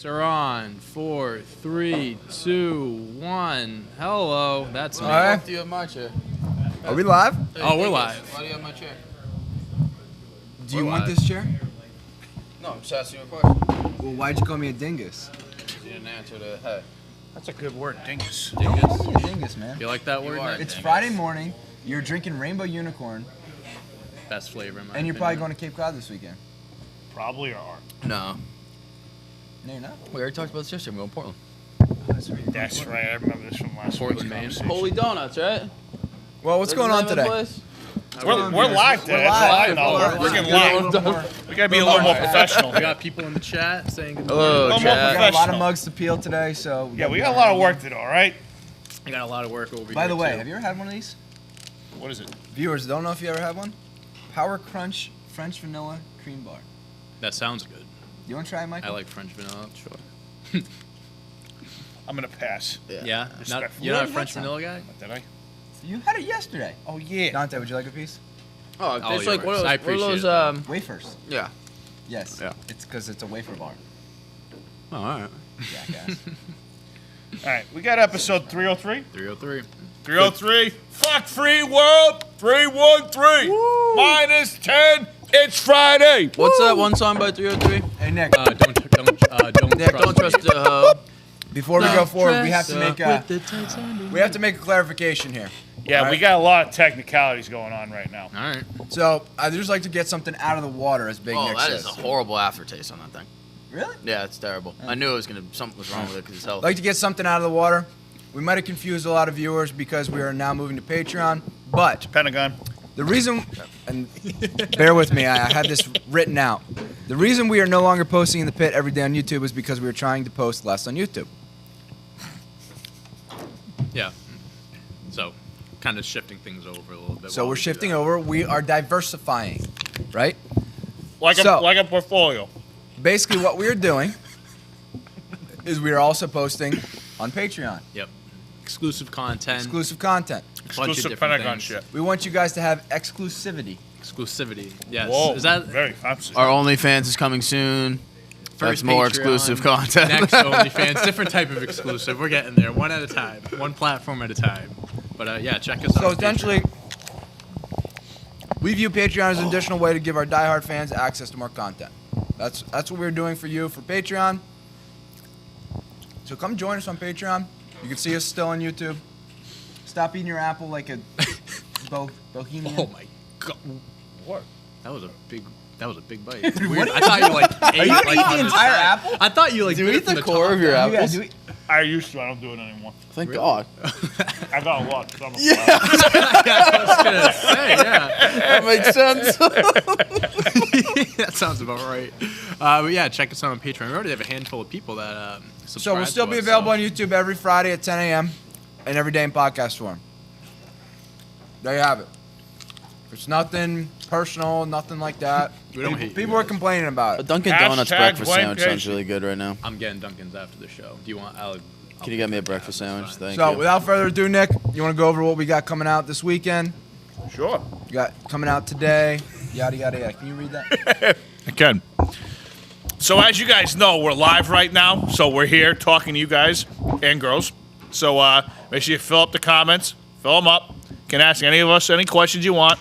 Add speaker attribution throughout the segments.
Speaker 1: Are on 4, 3, 2, 1. Hello, that's me.
Speaker 2: All right.
Speaker 3: Why do you have my chair?
Speaker 2: Are we live?
Speaker 1: Oh, we're live.
Speaker 3: Why do you have my chair?
Speaker 2: Do you
Speaker 1: We're
Speaker 2: want
Speaker 1: live.
Speaker 2: this chair?
Speaker 3: No, I'm just asking you a question.
Speaker 2: Well, why'd you call me a dingus?
Speaker 3: You didn't answer the hey.
Speaker 4: That's a good word, dingus.
Speaker 2: Don't call me a dingus, man.
Speaker 1: You like that word?
Speaker 3: are.
Speaker 1: Nick?
Speaker 2: It's Friday morning. You're drinking Rainbow Unicorn,
Speaker 1: Best flavor in my
Speaker 2: and you're probably
Speaker 1: opinion.
Speaker 2: going to Cape Cod this weekend.
Speaker 4: Probably are.
Speaker 3: No.
Speaker 2: No, you're not.
Speaker 3: We already talked about this yesterday. I'm going to Portland.
Speaker 4: That's right. I remember this from last
Speaker 1: Portland,
Speaker 4: week's
Speaker 1: Maine.
Speaker 4: conversation.
Speaker 3: Holy Donuts, right?
Speaker 2: Well, what's going on today?
Speaker 4: We're live today.
Speaker 2: We're live.
Speaker 4: No,
Speaker 2: We're
Speaker 4: we're freaking
Speaker 2: live.
Speaker 4: live. We gotta be a little more professional.
Speaker 1: We got people in the chat saying good
Speaker 3: Hello,
Speaker 1: morning.
Speaker 2: We got a lot of
Speaker 4: Professional.
Speaker 2: mugs to peel today, so
Speaker 4: Yeah, we got a lot of work to do. All right.
Speaker 1: I got a lot of work over here.
Speaker 2: By the way,
Speaker 1: too.
Speaker 2: have you ever had one of these?
Speaker 4: What is it?
Speaker 2: Viewers, don't know if you ever had one. Power Crunch French Vanilla Cream Bar.
Speaker 1: That sounds good.
Speaker 2: You want to try it,
Speaker 1: I
Speaker 2: Michael?
Speaker 1: like French vanilla.
Speaker 3: Sure.
Speaker 4: I'm gonna pass.
Speaker 1: Yeah? Not,
Speaker 4: Respectful.
Speaker 1: you're not a
Speaker 2: Yeah,
Speaker 1: French
Speaker 2: that's
Speaker 1: vanilla guy?
Speaker 4: Did I?
Speaker 2: You had it yesterday.
Speaker 4: Oh yeah.
Speaker 2: Dante, would you like a piece?
Speaker 3: Oh,
Speaker 1: Oh,
Speaker 3: it's like
Speaker 1: yours. I
Speaker 3: what are
Speaker 1: appreciate
Speaker 3: those?
Speaker 1: it.
Speaker 2: Wafers.
Speaker 3: Yeah.
Speaker 2: Yes.
Speaker 3: Yeah.
Speaker 2: It's because it's a wafer bar.
Speaker 1: Oh, all right.
Speaker 2: Jackass.
Speaker 4: All right. We got episode 303.
Speaker 1: 303.
Speaker 4: 303. Fuck free world. 313. -10. It's Friday.
Speaker 3: What's that one song by 303?
Speaker 2: Hey, Nick.
Speaker 1: Don't
Speaker 2: Nick,
Speaker 1: trust
Speaker 3: Don't trust
Speaker 1: me.
Speaker 3: the hoe.
Speaker 2: Before we go forward, we have to
Speaker 3: Dress
Speaker 2: make
Speaker 3: up
Speaker 2: a
Speaker 3: with the tights under.
Speaker 2: we have to make a clarification here.
Speaker 4: Yeah,
Speaker 2: All
Speaker 4: we
Speaker 2: right.
Speaker 4: got a lot of technicalities going on right now.
Speaker 1: All right.
Speaker 2: So I just like to get something out of the water, as Big
Speaker 3: Oh,
Speaker 2: Nick
Speaker 3: that
Speaker 2: says.
Speaker 3: is a horrible aftertaste on that thing.
Speaker 2: Really?
Speaker 3: Yeah, it's terrible. I knew it was something was wrong with it because it's healthy.
Speaker 2: Like to get something out of the water. We might have confused a lot of viewers because we are now moving to Patreon. But
Speaker 4: Pentagon.
Speaker 2: the reason, and bear with me, I had this written out. The reason we are no longer posting in the pit every day on YouTube is because we are trying to post less on YouTube.
Speaker 1: Yeah. So, kind of shifting things over a little bit.
Speaker 2: So
Speaker 1: while
Speaker 2: we're
Speaker 1: we do
Speaker 2: shifting
Speaker 1: that.
Speaker 2: over. We are diversifying, right?
Speaker 4: Like a portfolio.
Speaker 2: Basically, what we are doing is we are also posting on Patreon.
Speaker 1: Yep. Exclusive content.
Speaker 2: Exclusive content.
Speaker 1: bunch of
Speaker 4: Exclusive
Speaker 1: different
Speaker 4: Pentagon
Speaker 1: things.
Speaker 4: shit.
Speaker 2: We want you guys to have exclusivity.
Speaker 1: Exclusivity. Yes.
Speaker 4: Whoa.
Speaker 1: Is that
Speaker 4: very fancy?
Speaker 3: Our OnlyFans is coming soon.
Speaker 1: first
Speaker 3: That's more
Speaker 1: Patreon,
Speaker 3: exclusive content.
Speaker 1: Next OnlyFans, different type of exclusive. We're getting there, one at a time, one platform at a time. But yeah, check us out.
Speaker 2: So
Speaker 1: on
Speaker 2: essentially,
Speaker 1: Patreon.
Speaker 2: we view Patreon as an additional way to give our diehard fans access to more content. That's what we're doing for you for Patreon. So come join us on Patreon. You can see us still on YouTube. Stop eating your apple like a bohemian.
Speaker 1: Oh my god,
Speaker 4: What?
Speaker 1: that was a big bite.
Speaker 2: What
Speaker 1: Weird.
Speaker 2: are
Speaker 1: I
Speaker 2: you
Speaker 1: thought you like
Speaker 2: Are
Speaker 1: ate
Speaker 2: you
Speaker 1: like
Speaker 2: gonna eat
Speaker 1: on
Speaker 2: the
Speaker 1: the
Speaker 2: entire
Speaker 1: side.
Speaker 2: apple?
Speaker 1: I thought you like
Speaker 3: Do you
Speaker 1: bit
Speaker 3: eat
Speaker 1: it from
Speaker 3: the
Speaker 1: the
Speaker 3: core
Speaker 1: top
Speaker 3: of your
Speaker 1: down.
Speaker 3: apples?
Speaker 2: do we-
Speaker 4: I used to. I don't do it anymore.
Speaker 3: Thank God.
Speaker 4: I got a lot. So
Speaker 3: Yeah.
Speaker 1: I was gonna say, yeah.
Speaker 3: That makes sense.
Speaker 1: That sounds about right. But yeah, check us out on Patreon. We already have a handful of people that subscribe.
Speaker 2: So we'll still
Speaker 1: to
Speaker 2: be
Speaker 1: us,
Speaker 2: available
Speaker 1: so.
Speaker 2: on YouTube every Friday at 10 a.m. and every day in podcast form. There you have it. It's nothing personal, nothing like that.
Speaker 1: We don't hate you
Speaker 2: People are
Speaker 1: guys.
Speaker 2: complaining about
Speaker 3: A
Speaker 2: it.
Speaker 3: Dunkin' Donuts
Speaker 4: Hashtag
Speaker 3: breakfast
Speaker 4: blame
Speaker 3: sandwich sounds
Speaker 4: Casey.
Speaker 3: really good right now.
Speaker 1: I'm getting Dunkin's after the show. Do you want?
Speaker 3: Can you get me a breakfast sandwich? Thank
Speaker 2: So
Speaker 3: you.
Speaker 2: without further ado, Nick, you want to go over what we got coming out this weekend?
Speaker 4: Sure.
Speaker 2: You got coming out today, yada, yada, yada. Can you read that?
Speaker 4: I can. So as you guys know, we're live right now. So we're here talking to you guys and girls. So make sure you fill up the comments. Fill them up. Can ask any of us any questions you want.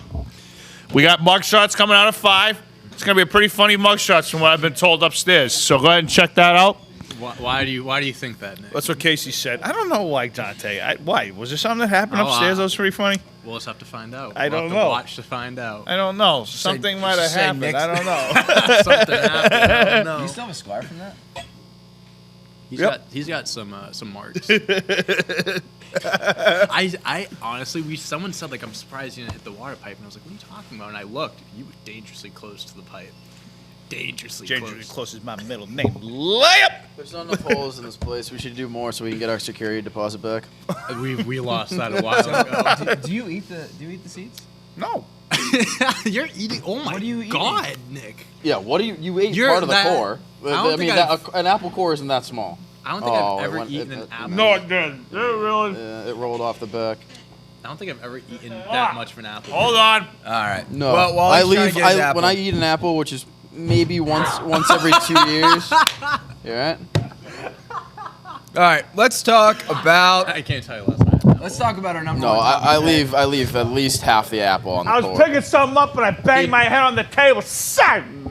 Speaker 4: We got mugshots coming out at 5. It's going to be a pretty funny mugshots from what I've been told upstairs. So go ahead and check that out.
Speaker 1: Why do you think that, Nick?
Speaker 4: That's what Casey said. I don't know why, Dante. Why? Was there something that happened
Speaker 1: Oh,
Speaker 4: upstairs that was pretty funny?
Speaker 1: We'll just have to find out.
Speaker 4: I
Speaker 1: We'll
Speaker 4: don't
Speaker 1: have to
Speaker 4: know.
Speaker 1: Watch to find out.
Speaker 4: I don't know. Something might have
Speaker 2: just say
Speaker 4: happened.
Speaker 2: Nick's-
Speaker 4: I don't know.
Speaker 1: Something happened. I don't know.
Speaker 2: You still have a scar from that?
Speaker 1: He's got some marks. I honestly, someone said like I'm surprised you didn't hit the water pipe, and I was like, what are you talking about? And I looked, you were dangerously close to the pipe. Dangerously close.
Speaker 4: Close is my middle name. Layup.
Speaker 3: There's not enough holes in this place. We should do more so we can get our security deposit back.
Speaker 1: We lost that a while ago.
Speaker 2: do you eat the seeds?
Speaker 4: No.
Speaker 1: You're eating. Oh my
Speaker 2: What are you eating?
Speaker 1: god, Nick!
Speaker 3: Yeah, what do you ate
Speaker 1: You're
Speaker 3: part of the
Speaker 1: that-
Speaker 3: core.
Speaker 1: I don't think
Speaker 3: An apple core isn't that small.
Speaker 1: I don't think
Speaker 3: Oh,
Speaker 1: I've
Speaker 3: it
Speaker 1: ever
Speaker 3: went-
Speaker 1: eaten
Speaker 3: it-
Speaker 1: an
Speaker 3: it-
Speaker 1: apple.
Speaker 4: No, it didn't. It really?
Speaker 3: It rolled off the back.
Speaker 1: I don't think I've ever eaten that much of an apple.
Speaker 4: Hold on.
Speaker 2: All right.
Speaker 3: No.
Speaker 2: Well, while
Speaker 3: I
Speaker 2: he's trying to
Speaker 3: leave.
Speaker 2: get his
Speaker 3: When
Speaker 2: apple-
Speaker 3: I eat an apple, which is maybe once every 2 years. You all right?
Speaker 2: All right, let's talk about.
Speaker 1: I can't tell you last night.
Speaker 2: Let's talk about our number
Speaker 3: No,
Speaker 2: one.
Speaker 3: I leave at least half the apple on the
Speaker 4: I
Speaker 3: board.
Speaker 4: was picking something up and I banged my head on the table. Son!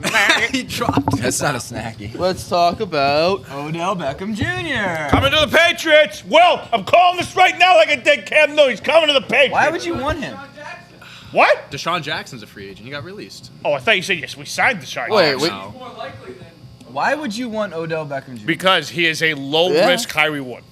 Speaker 1: He dropped it.
Speaker 2: That's not a snacky.
Speaker 3: Let's talk about.
Speaker 2: Odell Beckham Jr.
Speaker 4: Coming to the Patriots. Will, I'm calling this right now like I did Cam Newton. He's coming to the Patriots.
Speaker 2: Why would you want him?
Speaker 4: What?
Speaker 1: Deshaun Jackson's a free agent. He got released.
Speaker 4: Oh, I thought you said yes. We signed Deshaun.
Speaker 3: Wait,
Speaker 4: Jackson.
Speaker 3: wait.
Speaker 2: Why would you want Odell Beckham Jr.?
Speaker 4: Because he is a low risk, high reward.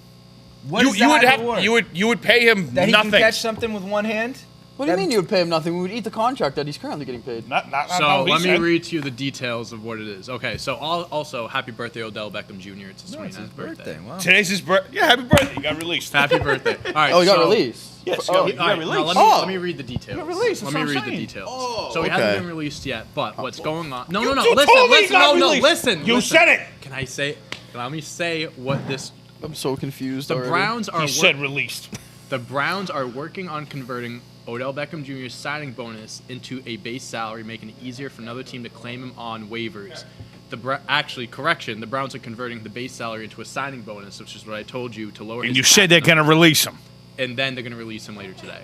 Speaker 2: What is the high reward?
Speaker 4: You would pay him
Speaker 2: That he
Speaker 4: nothing.
Speaker 2: can catch something with one hand?
Speaker 3: What do you mean you would pay him nothing? We would eat the contract that he's currently getting paid.
Speaker 4: Not
Speaker 1: So let me read to you the details of what it is. Okay, so also happy birthday Odell Beckham Jr. It's his 29th birthday.
Speaker 2: Wow.
Speaker 4: Today's his birthday. Yeah, happy birthday. You got released.
Speaker 1: Happy birthday. All right.
Speaker 3: Oh, he got
Speaker 1: so-
Speaker 3: released.
Speaker 4: Yes,
Speaker 3: Oh,
Speaker 4: he got
Speaker 1: All right,
Speaker 4: released.
Speaker 1: now let me read the details.
Speaker 4: He got released,
Speaker 1: Let
Speaker 4: that's
Speaker 1: me
Speaker 4: what I'm
Speaker 1: read the
Speaker 4: saying.
Speaker 1: details.
Speaker 3: Oh,
Speaker 1: so he
Speaker 3: okay.
Speaker 1: hasn't been released yet, but what's going on? No,
Speaker 4: You
Speaker 1: listen,
Speaker 4: told me he
Speaker 1: listen,
Speaker 4: got
Speaker 1: no,
Speaker 4: released.
Speaker 1: listen.
Speaker 4: You
Speaker 1: listen.
Speaker 4: said it.
Speaker 1: Can I say? Let me say what this.
Speaker 3: I'm so confused.
Speaker 1: The
Speaker 3: already.
Speaker 1: Browns are.
Speaker 4: He said released.
Speaker 1: The Browns are working on converting Odell Beckham Jr.'s signing bonus into a base salary, making it easier for another team to claim him on waivers. The Browns are converting the base salary into a signing bonus, which is what I told you to lower.
Speaker 4: And
Speaker 1: his
Speaker 4: you
Speaker 1: cap
Speaker 4: said they're
Speaker 1: number.
Speaker 4: going to release him.
Speaker 1: And then they're going to release him later today.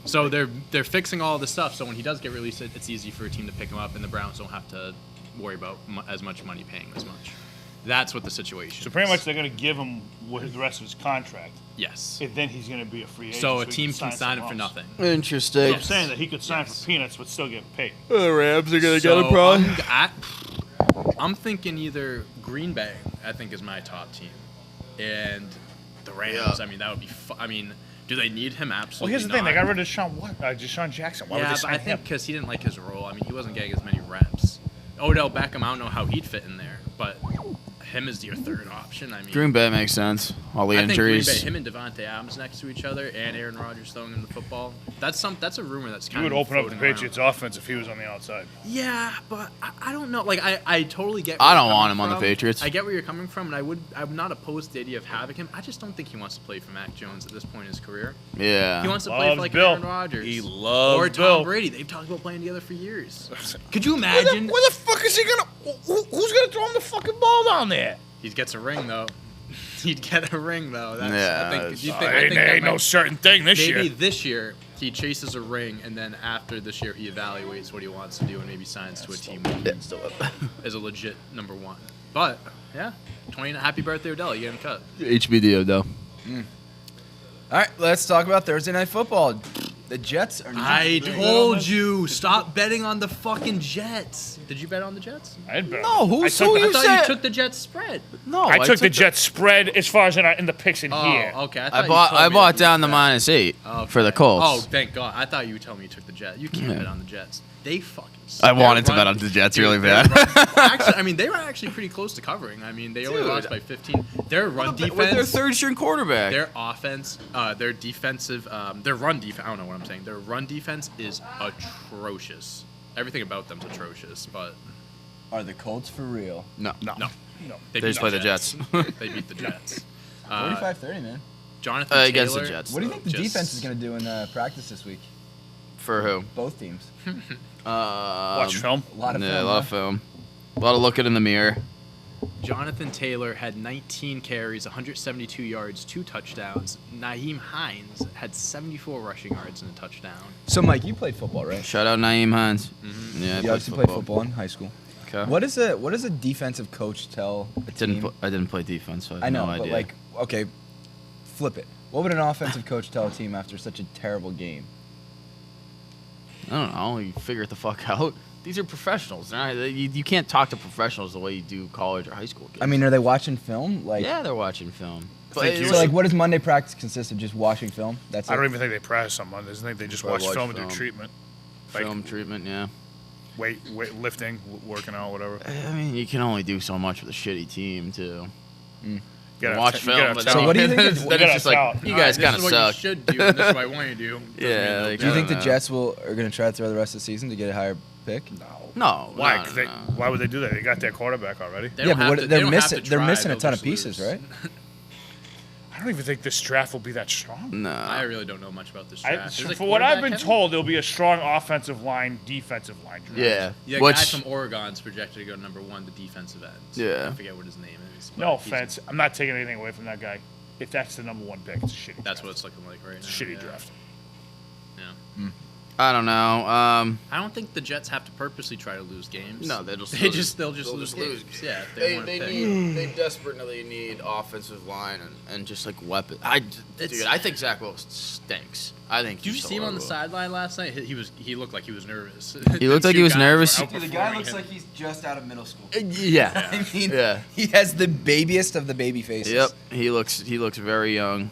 Speaker 1: So they're fixing all this stuff. So when he does get released, it's easy for a team to pick him up, and the Browns don't have to worry about as much money paying as much. That's what the situation.
Speaker 4: So pretty
Speaker 1: is.
Speaker 4: much they're going to give him the rest of his contract.
Speaker 1: Yes.
Speaker 4: And then he's going to be a free agent.
Speaker 1: So a
Speaker 4: he
Speaker 1: team can sign him for
Speaker 4: somewhere else.
Speaker 1: nothing.
Speaker 3: Interesting.
Speaker 4: I'm saying that he could sign for peanuts but still get paid.
Speaker 3: The Rams are gonna
Speaker 1: I'm thinking either Green Bay, I think, is my top team, and the Rams.
Speaker 3: Yeah.
Speaker 1: I mean, that would be. I mean, do they need him?
Speaker 4: Well,
Speaker 1: Absolutely.
Speaker 4: here's the thing: they
Speaker 1: not.
Speaker 4: got rid of Deshaun Jackson. Why would
Speaker 1: Yeah,
Speaker 4: they
Speaker 1: but
Speaker 4: sign
Speaker 1: I think
Speaker 4: him?
Speaker 1: because he didn't like his role. I mean, he wasn't getting as many reps. Odell Beckham, I don't know how he'd fit in there, but him as your third option. I mean,
Speaker 3: Green Bay makes sense. All the
Speaker 1: I think
Speaker 3: injuries.
Speaker 1: Green Bay, him and Devontae Adams next to each other, and Aaron Rodgers throwing him the football. That's a rumor that's
Speaker 4: You
Speaker 1: kind
Speaker 4: would
Speaker 1: of
Speaker 4: open up the
Speaker 1: floating around.
Speaker 4: Patriots' offense if he was on the outside.
Speaker 1: Yeah, but I don't know. Like I totally get.
Speaker 3: I
Speaker 1: where
Speaker 3: don't
Speaker 1: you're
Speaker 3: want
Speaker 1: coming
Speaker 3: him on the
Speaker 1: from.
Speaker 3: Patriots.
Speaker 1: I get where you're coming from, and I'm not opposed to the idea of having him. I just don't think he wants to play for Mac Jones at this point in his career.
Speaker 3: Yeah.
Speaker 1: He wants to play
Speaker 4: Loves
Speaker 1: for like
Speaker 4: Bill.
Speaker 1: Aaron Rodgers.
Speaker 4: He loves
Speaker 1: or Tom
Speaker 4: Bill.
Speaker 1: Brady. They've talked about playing together for years. Could you imagine?
Speaker 4: Where the fuck is he gonna? Who's gonna throw him the fucking ball down there?
Speaker 1: He gets a ring though. He'd get a ring though. That's,
Speaker 3: Yeah,
Speaker 1: I think.
Speaker 3: it's-
Speaker 1: Do you think, I think
Speaker 4: Ain't
Speaker 1: that
Speaker 4: no
Speaker 1: might-
Speaker 4: certain thing this
Speaker 1: maybe
Speaker 4: year.
Speaker 1: this year he chases a ring, and then after this year he evaluates what he wants to do, and maybe signs to a team as a legit number one. But yeah, happy birthday, Odell. You get him cut.
Speaker 3: HBD though.
Speaker 2: All right, let's talk about Thursday Night Football. The Jets are not.
Speaker 1: I told you, stop betting on the fucking Jets. Did you bet on the Jets?
Speaker 4: I had bet.
Speaker 3: No, who
Speaker 4: I
Speaker 3: so
Speaker 4: took,
Speaker 3: you
Speaker 1: I thought
Speaker 3: said?
Speaker 1: you took the Jets spread.
Speaker 3: No,
Speaker 4: I took the Jets spread as far as in the picks in
Speaker 1: Oh,
Speaker 4: here.
Speaker 1: okay.
Speaker 3: I bought down the -8 for the Colts.
Speaker 1: Oh, thank God. I thought you were telling me you took the Jets. You can't
Speaker 3: Yeah.
Speaker 1: bet on the Jets. They fucking suck.
Speaker 3: I wanted to
Speaker 1: Their
Speaker 3: bet
Speaker 1: run-
Speaker 3: on the Jets
Speaker 1: Dude,
Speaker 3: really
Speaker 1: their
Speaker 3: bad.
Speaker 1: run- actually, I mean, they were actually pretty close to covering. I mean, they only
Speaker 3: Dude.
Speaker 1: lost by 15. Their run defense.
Speaker 3: With their third-string quarterback.
Speaker 1: Their offense, their defensive, their run defense. I don't know what I'm saying. Their run defense is atrocious. Everything about them's atrocious. But
Speaker 2: Are the Colts for real?
Speaker 3: No.
Speaker 1: no,
Speaker 3: They
Speaker 1: beat
Speaker 3: just play the Jets.
Speaker 1: They beat the Jets.
Speaker 2: 45-30, man.
Speaker 1: Jonathan Taylor
Speaker 3: against the Jets.
Speaker 2: What do you think the
Speaker 1: just-
Speaker 2: defense is going to do in practice this week?
Speaker 3: For who?
Speaker 2: Both teams.
Speaker 4: Watch film.
Speaker 2: A lot of
Speaker 3: Yeah,
Speaker 2: film.
Speaker 3: a lot of film. A lot of looking in the mirror.
Speaker 1: Jonathan Taylor had 19 carries, 172 yards, 2 touchdowns. Naheem Hines had 74 rushing yards and a touchdown.
Speaker 2: So, Mike, you played football, right?
Speaker 3: Shout out Naeem Hines. Yeah, I
Speaker 2: You
Speaker 3: played
Speaker 2: obviously played football in high school.
Speaker 3: Okay.
Speaker 2: What does a defensive coach tell a team?
Speaker 3: I didn't play defense, so I have
Speaker 2: I know,
Speaker 3: no
Speaker 2: but
Speaker 3: idea.
Speaker 2: like, okay, flip it. What would an offensive coach tell a team after such a terrible game?
Speaker 3: I don't know. You figure it the fuck out. These are professionals. You can't talk to professionals the way you do college or high school kids.
Speaker 2: I mean, are they watching film? Like,
Speaker 3: yeah, they're watching film.
Speaker 4: think you
Speaker 2: so like, what does Monday practice consist of? Just watching film? That's
Speaker 4: I
Speaker 2: it?
Speaker 4: don't even think they practice on Mondays. I think they just watch
Speaker 3: watch
Speaker 4: film and do
Speaker 3: film.
Speaker 4: treatment.
Speaker 3: Film treatment, yeah.
Speaker 4: Weight lifting, working out, whatever.
Speaker 3: I mean, you can only do so much with a shitty team, too.
Speaker 4: Gotta
Speaker 3: Watch
Speaker 4: have
Speaker 3: film,
Speaker 4: talent.
Speaker 3: but
Speaker 2: So
Speaker 3: then
Speaker 2: what do you think
Speaker 3: then
Speaker 2: is-
Speaker 3: it's
Speaker 4: You gotta
Speaker 3: just
Speaker 4: have
Speaker 3: like,
Speaker 4: talent.
Speaker 3: you guys kind of
Speaker 1: This is
Speaker 3: suck.
Speaker 1: what you should do, and this is what I want you to do.
Speaker 3: Yeah, like,
Speaker 2: Do you think the
Speaker 3: know.
Speaker 2: Jets are going to try to throw the rest of the season to get a higher pick?
Speaker 3: No.
Speaker 4: Why?
Speaker 3: no,
Speaker 4: 'Cause
Speaker 3: no.
Speaker 4: why would they do that? They got their quarterback already.
Speaker 1: They
Speaker 2: Yeah,
Speaker 1: don't
Speaker 2: but
Speaker 1: have
Speaker 2: what-
Speaker 1: to-
Speaker 2: they're
Speaker 1: they don't have
Speaker 2: missing-
Speaker 1: to
Speaker 2: they're
Speaker 1: try,
Speaker 2: missing a
Speaker 1: they'll
Speaker 2: ton of
Speaker 1: just
Speaker 2: pieces,
Speaker 1: lose.
Speaker 2: right?
Speaker 4: don't even think this draft will be that strong.
Speaker 3: No.
Speaker 1: I really don't know much about this draft. Is it
Speaker 4: For what I've
Speaker 1: quarterback
Speaker 4: been
Speaker 1: heavy?
Speaker 4: told, there'll be a strong offensive line, defensive line draft.
Speaker 3: Yeah.
Speaker 1: Yeah,
Speaker 3: Which,
Speaker 1: guy from Oregon's projected to go number 1, the defensive end.
Speaker 3: Yeah.
Speaker 1: I forget what his name is. but
Speaker 4: No
Speaker 1: he's-
Speaker 4: offense. I'm not taking anything away from that guy. If that's the number 1 pick, it's a shitty
Speaker 1: That's
Speaker 4: draft.
Speaker 1: what it's looking like right now.
Speaker 4: It's a shitty
Speaker 1: yeah.
Speaker 4: draft.
Speaker 1: Yeah.
Speaker 3: I don't know.
Speaker 1: I don't think the Jets have to purposely try to lose games.
Speaker 3: No, they'll
Speaker 1: they'll just lose games. Yeah, if they, want to pick.
Speaker 3: They desperately need offensive line and just like weapon. Dude, I think Zach Wilson stinks. I think.
Speaker 1: Did you
Speaker 3: he's
Speaker 1: see him on the
Speaker 3: horrible.
Speaker 1: sideline last night? He looked like he was nervous.
Speaker 3: He looked like he was nervous.
Speaker 2: Dude, the guy looks like he's just out of middle school.
Speaker 3: Yeah.
Speaker 2: I mean,
Speaker 3: Yeah.
Speaker 2: he has the babiest of the baby faces.
Speaker 3: Yep. He looks very young.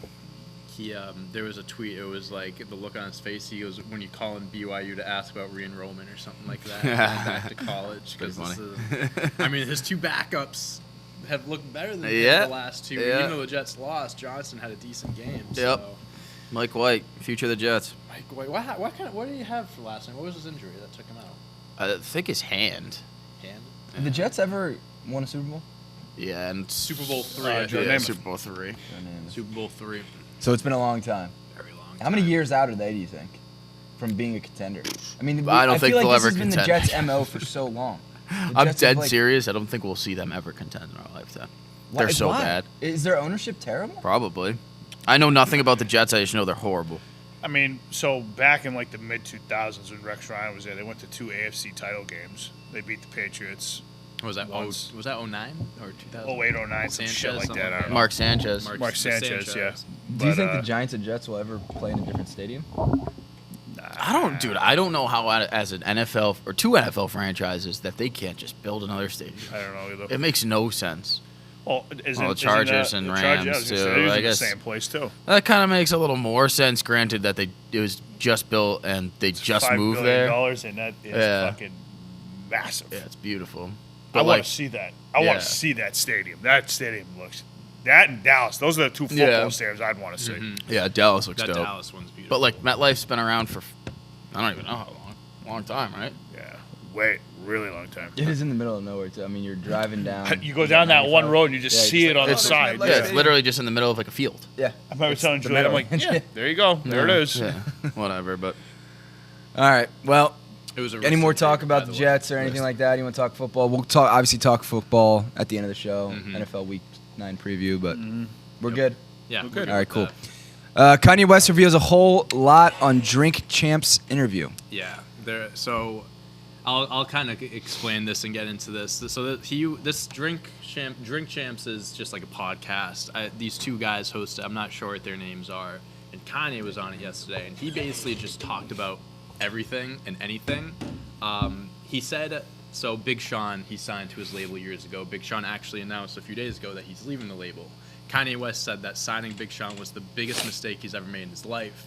Speaker 1: There was a tweet. It was like the look on his face. He goes, when you call in BYU to ask about re-enrollment or something like that, going back to college.
Speaker 3: Pretty
Speaker 1: Because
Speaker 3: funny.
Speaker 1: I mean, his 2 backups have looked better than
Speaker 3: Yeah.
Speaker 1: the last 2.
Speaker 3: Yeah.
Speaker 1: Even though the Jets lost, Johnson had a decent game.
Speaker 3: Yep.
Speaker 1: So.
Speaker 3: Mike White, future of the Jets.
Speaker 1: Mike, wait, what did he have for last night? What was his injury that took him out?
Speaker 3: I think his hand.
Speaker 1: Hand?
Speaker 2: Did the Jets ever won a Super Bowl?
Speaker 3: Yeah, and
Speaker 1: Super Bowl 3.
Speaker 4: Joe
Speaker 1: I think.
Speaker 4: Namath.
Speaker 3: Super Bowl 3.
Speaker 1: Super Bowl 3.
Speaker 2: So it's been a long time.
Speaker 1: Very long.
Speaker 2: How many
Speaker 1: time.
Speaker 2: years out are they, do you think, from being a contender? I mean,
Speaker 3: I don't think
Speaker 2: feel like
Speaker 3: they'll
Speaker 2: this
Speaker 3: ever
Speaker 2: has been the
Speaker 3: contend.
Speaker 2: Jets' MO for so long. The
Speaker 3: I'm
Speaker 2: Jets have,
Speaker 3: dead
Speaker 2: like-
Speaker 3: serious. I don't think we'll see them ever contend in our lifetime.
Speaker 2: Why-
Speaker 3: They're so
Speaker 2: why?
Speaker 3: bad.
Speaker 2: Is their ownership terrible?
Speaker 3: Probably. I know nothing about the Jets. I just know they're horrible.
Speaker 4: I mean, so back in like the mid-2000s when Rex Ryan was there, they went to 2 AFC title games. They beat the Patriots.
Speaker 1: Was that
Speaker 4: Once.
Speaker 1: was that 09 or 2000?
Speaker 4: 08, 09, some shit like
Speaker 1: something
Speaker 4: that. I don't know.
Speaker 3: Mark Sanchez.
Speaker 4: Mark Sanchez, yeah.
Speaker 2: Do you
Speaker 4: But,
Speaker 2: think the Giants and Jets will ever play in a different stadium?
Speaker 3: I don't know how as an NFL or 2 NFL franchises that they can't just build another stadium.
Speaker 4: I don't know either.
Speaker 3: It makes no sense.
Speaker 4: Well,
Speaker 3: the Chargers and Rams, too,
Speaker 4: They're
Speaker 3: I
Speaker 4: using
Speaker 3: guess.
Speaker 4: the same place too.
Speaker 3: That kind of makes a little more sense. Granted that it was just built and they just
Speaker 4: $5
Speaker 3: moved
Speaker 4: billion
Speaker 3: there.
Speaker 4: and that is
Speaker 3: Yeah.
Speaker 4: fucking massive.
Speaker 3: Yeah, it's beautiful.
Speaker 4: I
Speaker 3: But
Speaker 4: want
Speaker 3: like,
Speaker 4: to see that. I
Speaker 3: Yeah.
Speaker 4: want to see that stadium. That stadium looks. That and Dallas. Those are the 2 football
Speaker 3: Yeah.
Speaker 4: stadiums I'd want to see.
Speaker 3: yeah, Dallas looks
Speaker 1: That
Speaker 3: dope.
Speaker 1: Dallas one's beautiful.
Speaker 3: But like MetLife's been around for I don't even know how long time, right?
Speaker 4: Yeah, wait, really long time.
Speaker 2: It is in the middle of nowhere, too. I mean, you're driving down.
Speaker 4: You go down that one
Speaker 2: 95.
Speaker 4: road and you just
Speaker 2: Yeah,
Speaker 4: see
Speaker 2: it's
Speaker 4: it
Speaker 2: like,
Speaker 4: on
Speaker 2: oh,
Speaker 4: the
Speaker 2: there's
Speaker 4: side.
Speaker 2: MetLife
Speaker 3: Yeah,
Speaker 2: Yeah.
Speaker 3: it's literally just in the middle of like a field.
Speaker 2: Yeah.
Speaker 4: I remember
Speaker 2: It's
Speaker 4: telling
Speaker 2: the
Speaker 4: Juliet, I'm like,
Speaker 2: Meadowlands.
Speaker 4: yeah, there you go. There it is.
Speaker 3: Yeah, whatever. But
Speaker 2: All right. Well,
Speaker 1: it was a
Speaker 2: any more
Speaker 1: risky
Speaker 2: talk
Speaker 1: pick,
Speaker 2: about
Speaker 1: by
Speaker 2: the
Speaker 1: way.
Speaker 2: Jets or anything
Speaker 1: Risky.
Speaker 2: like that? You want to talk football? We'll obviously talk football at the end of the show,
Speaker 1: Mhm.
Speaker 2: NFL Week 9 preview, but we're
Speaker 1: Yep.
Speaker 2: good.
Speaker 1: Yeah,
Speaker 4: We're
Speaker 1: we're
Speaker 4: good.
Speaker 2: All right,
Speaker 1: with
Speaker 2: cool.
Speaker 1: that.
Speaker 2: Kanye West reveals a whole lot on Drink Champs interview.
Speaker 1: Yeah, so I'll kind of explain this and get into this. So this Drink Champs is just like a podcast. These 2 guys host it. I'm not sure what their names are. And Kanye was on it yesterday, and he basically just talked about everything and anything. He said, so Big Sean, he signed to his label years ago. Big Sean actually announced a few days ago that he's leaving the label. Kanye West said that signing Big Sean was the biggest mistake he's ever made in his life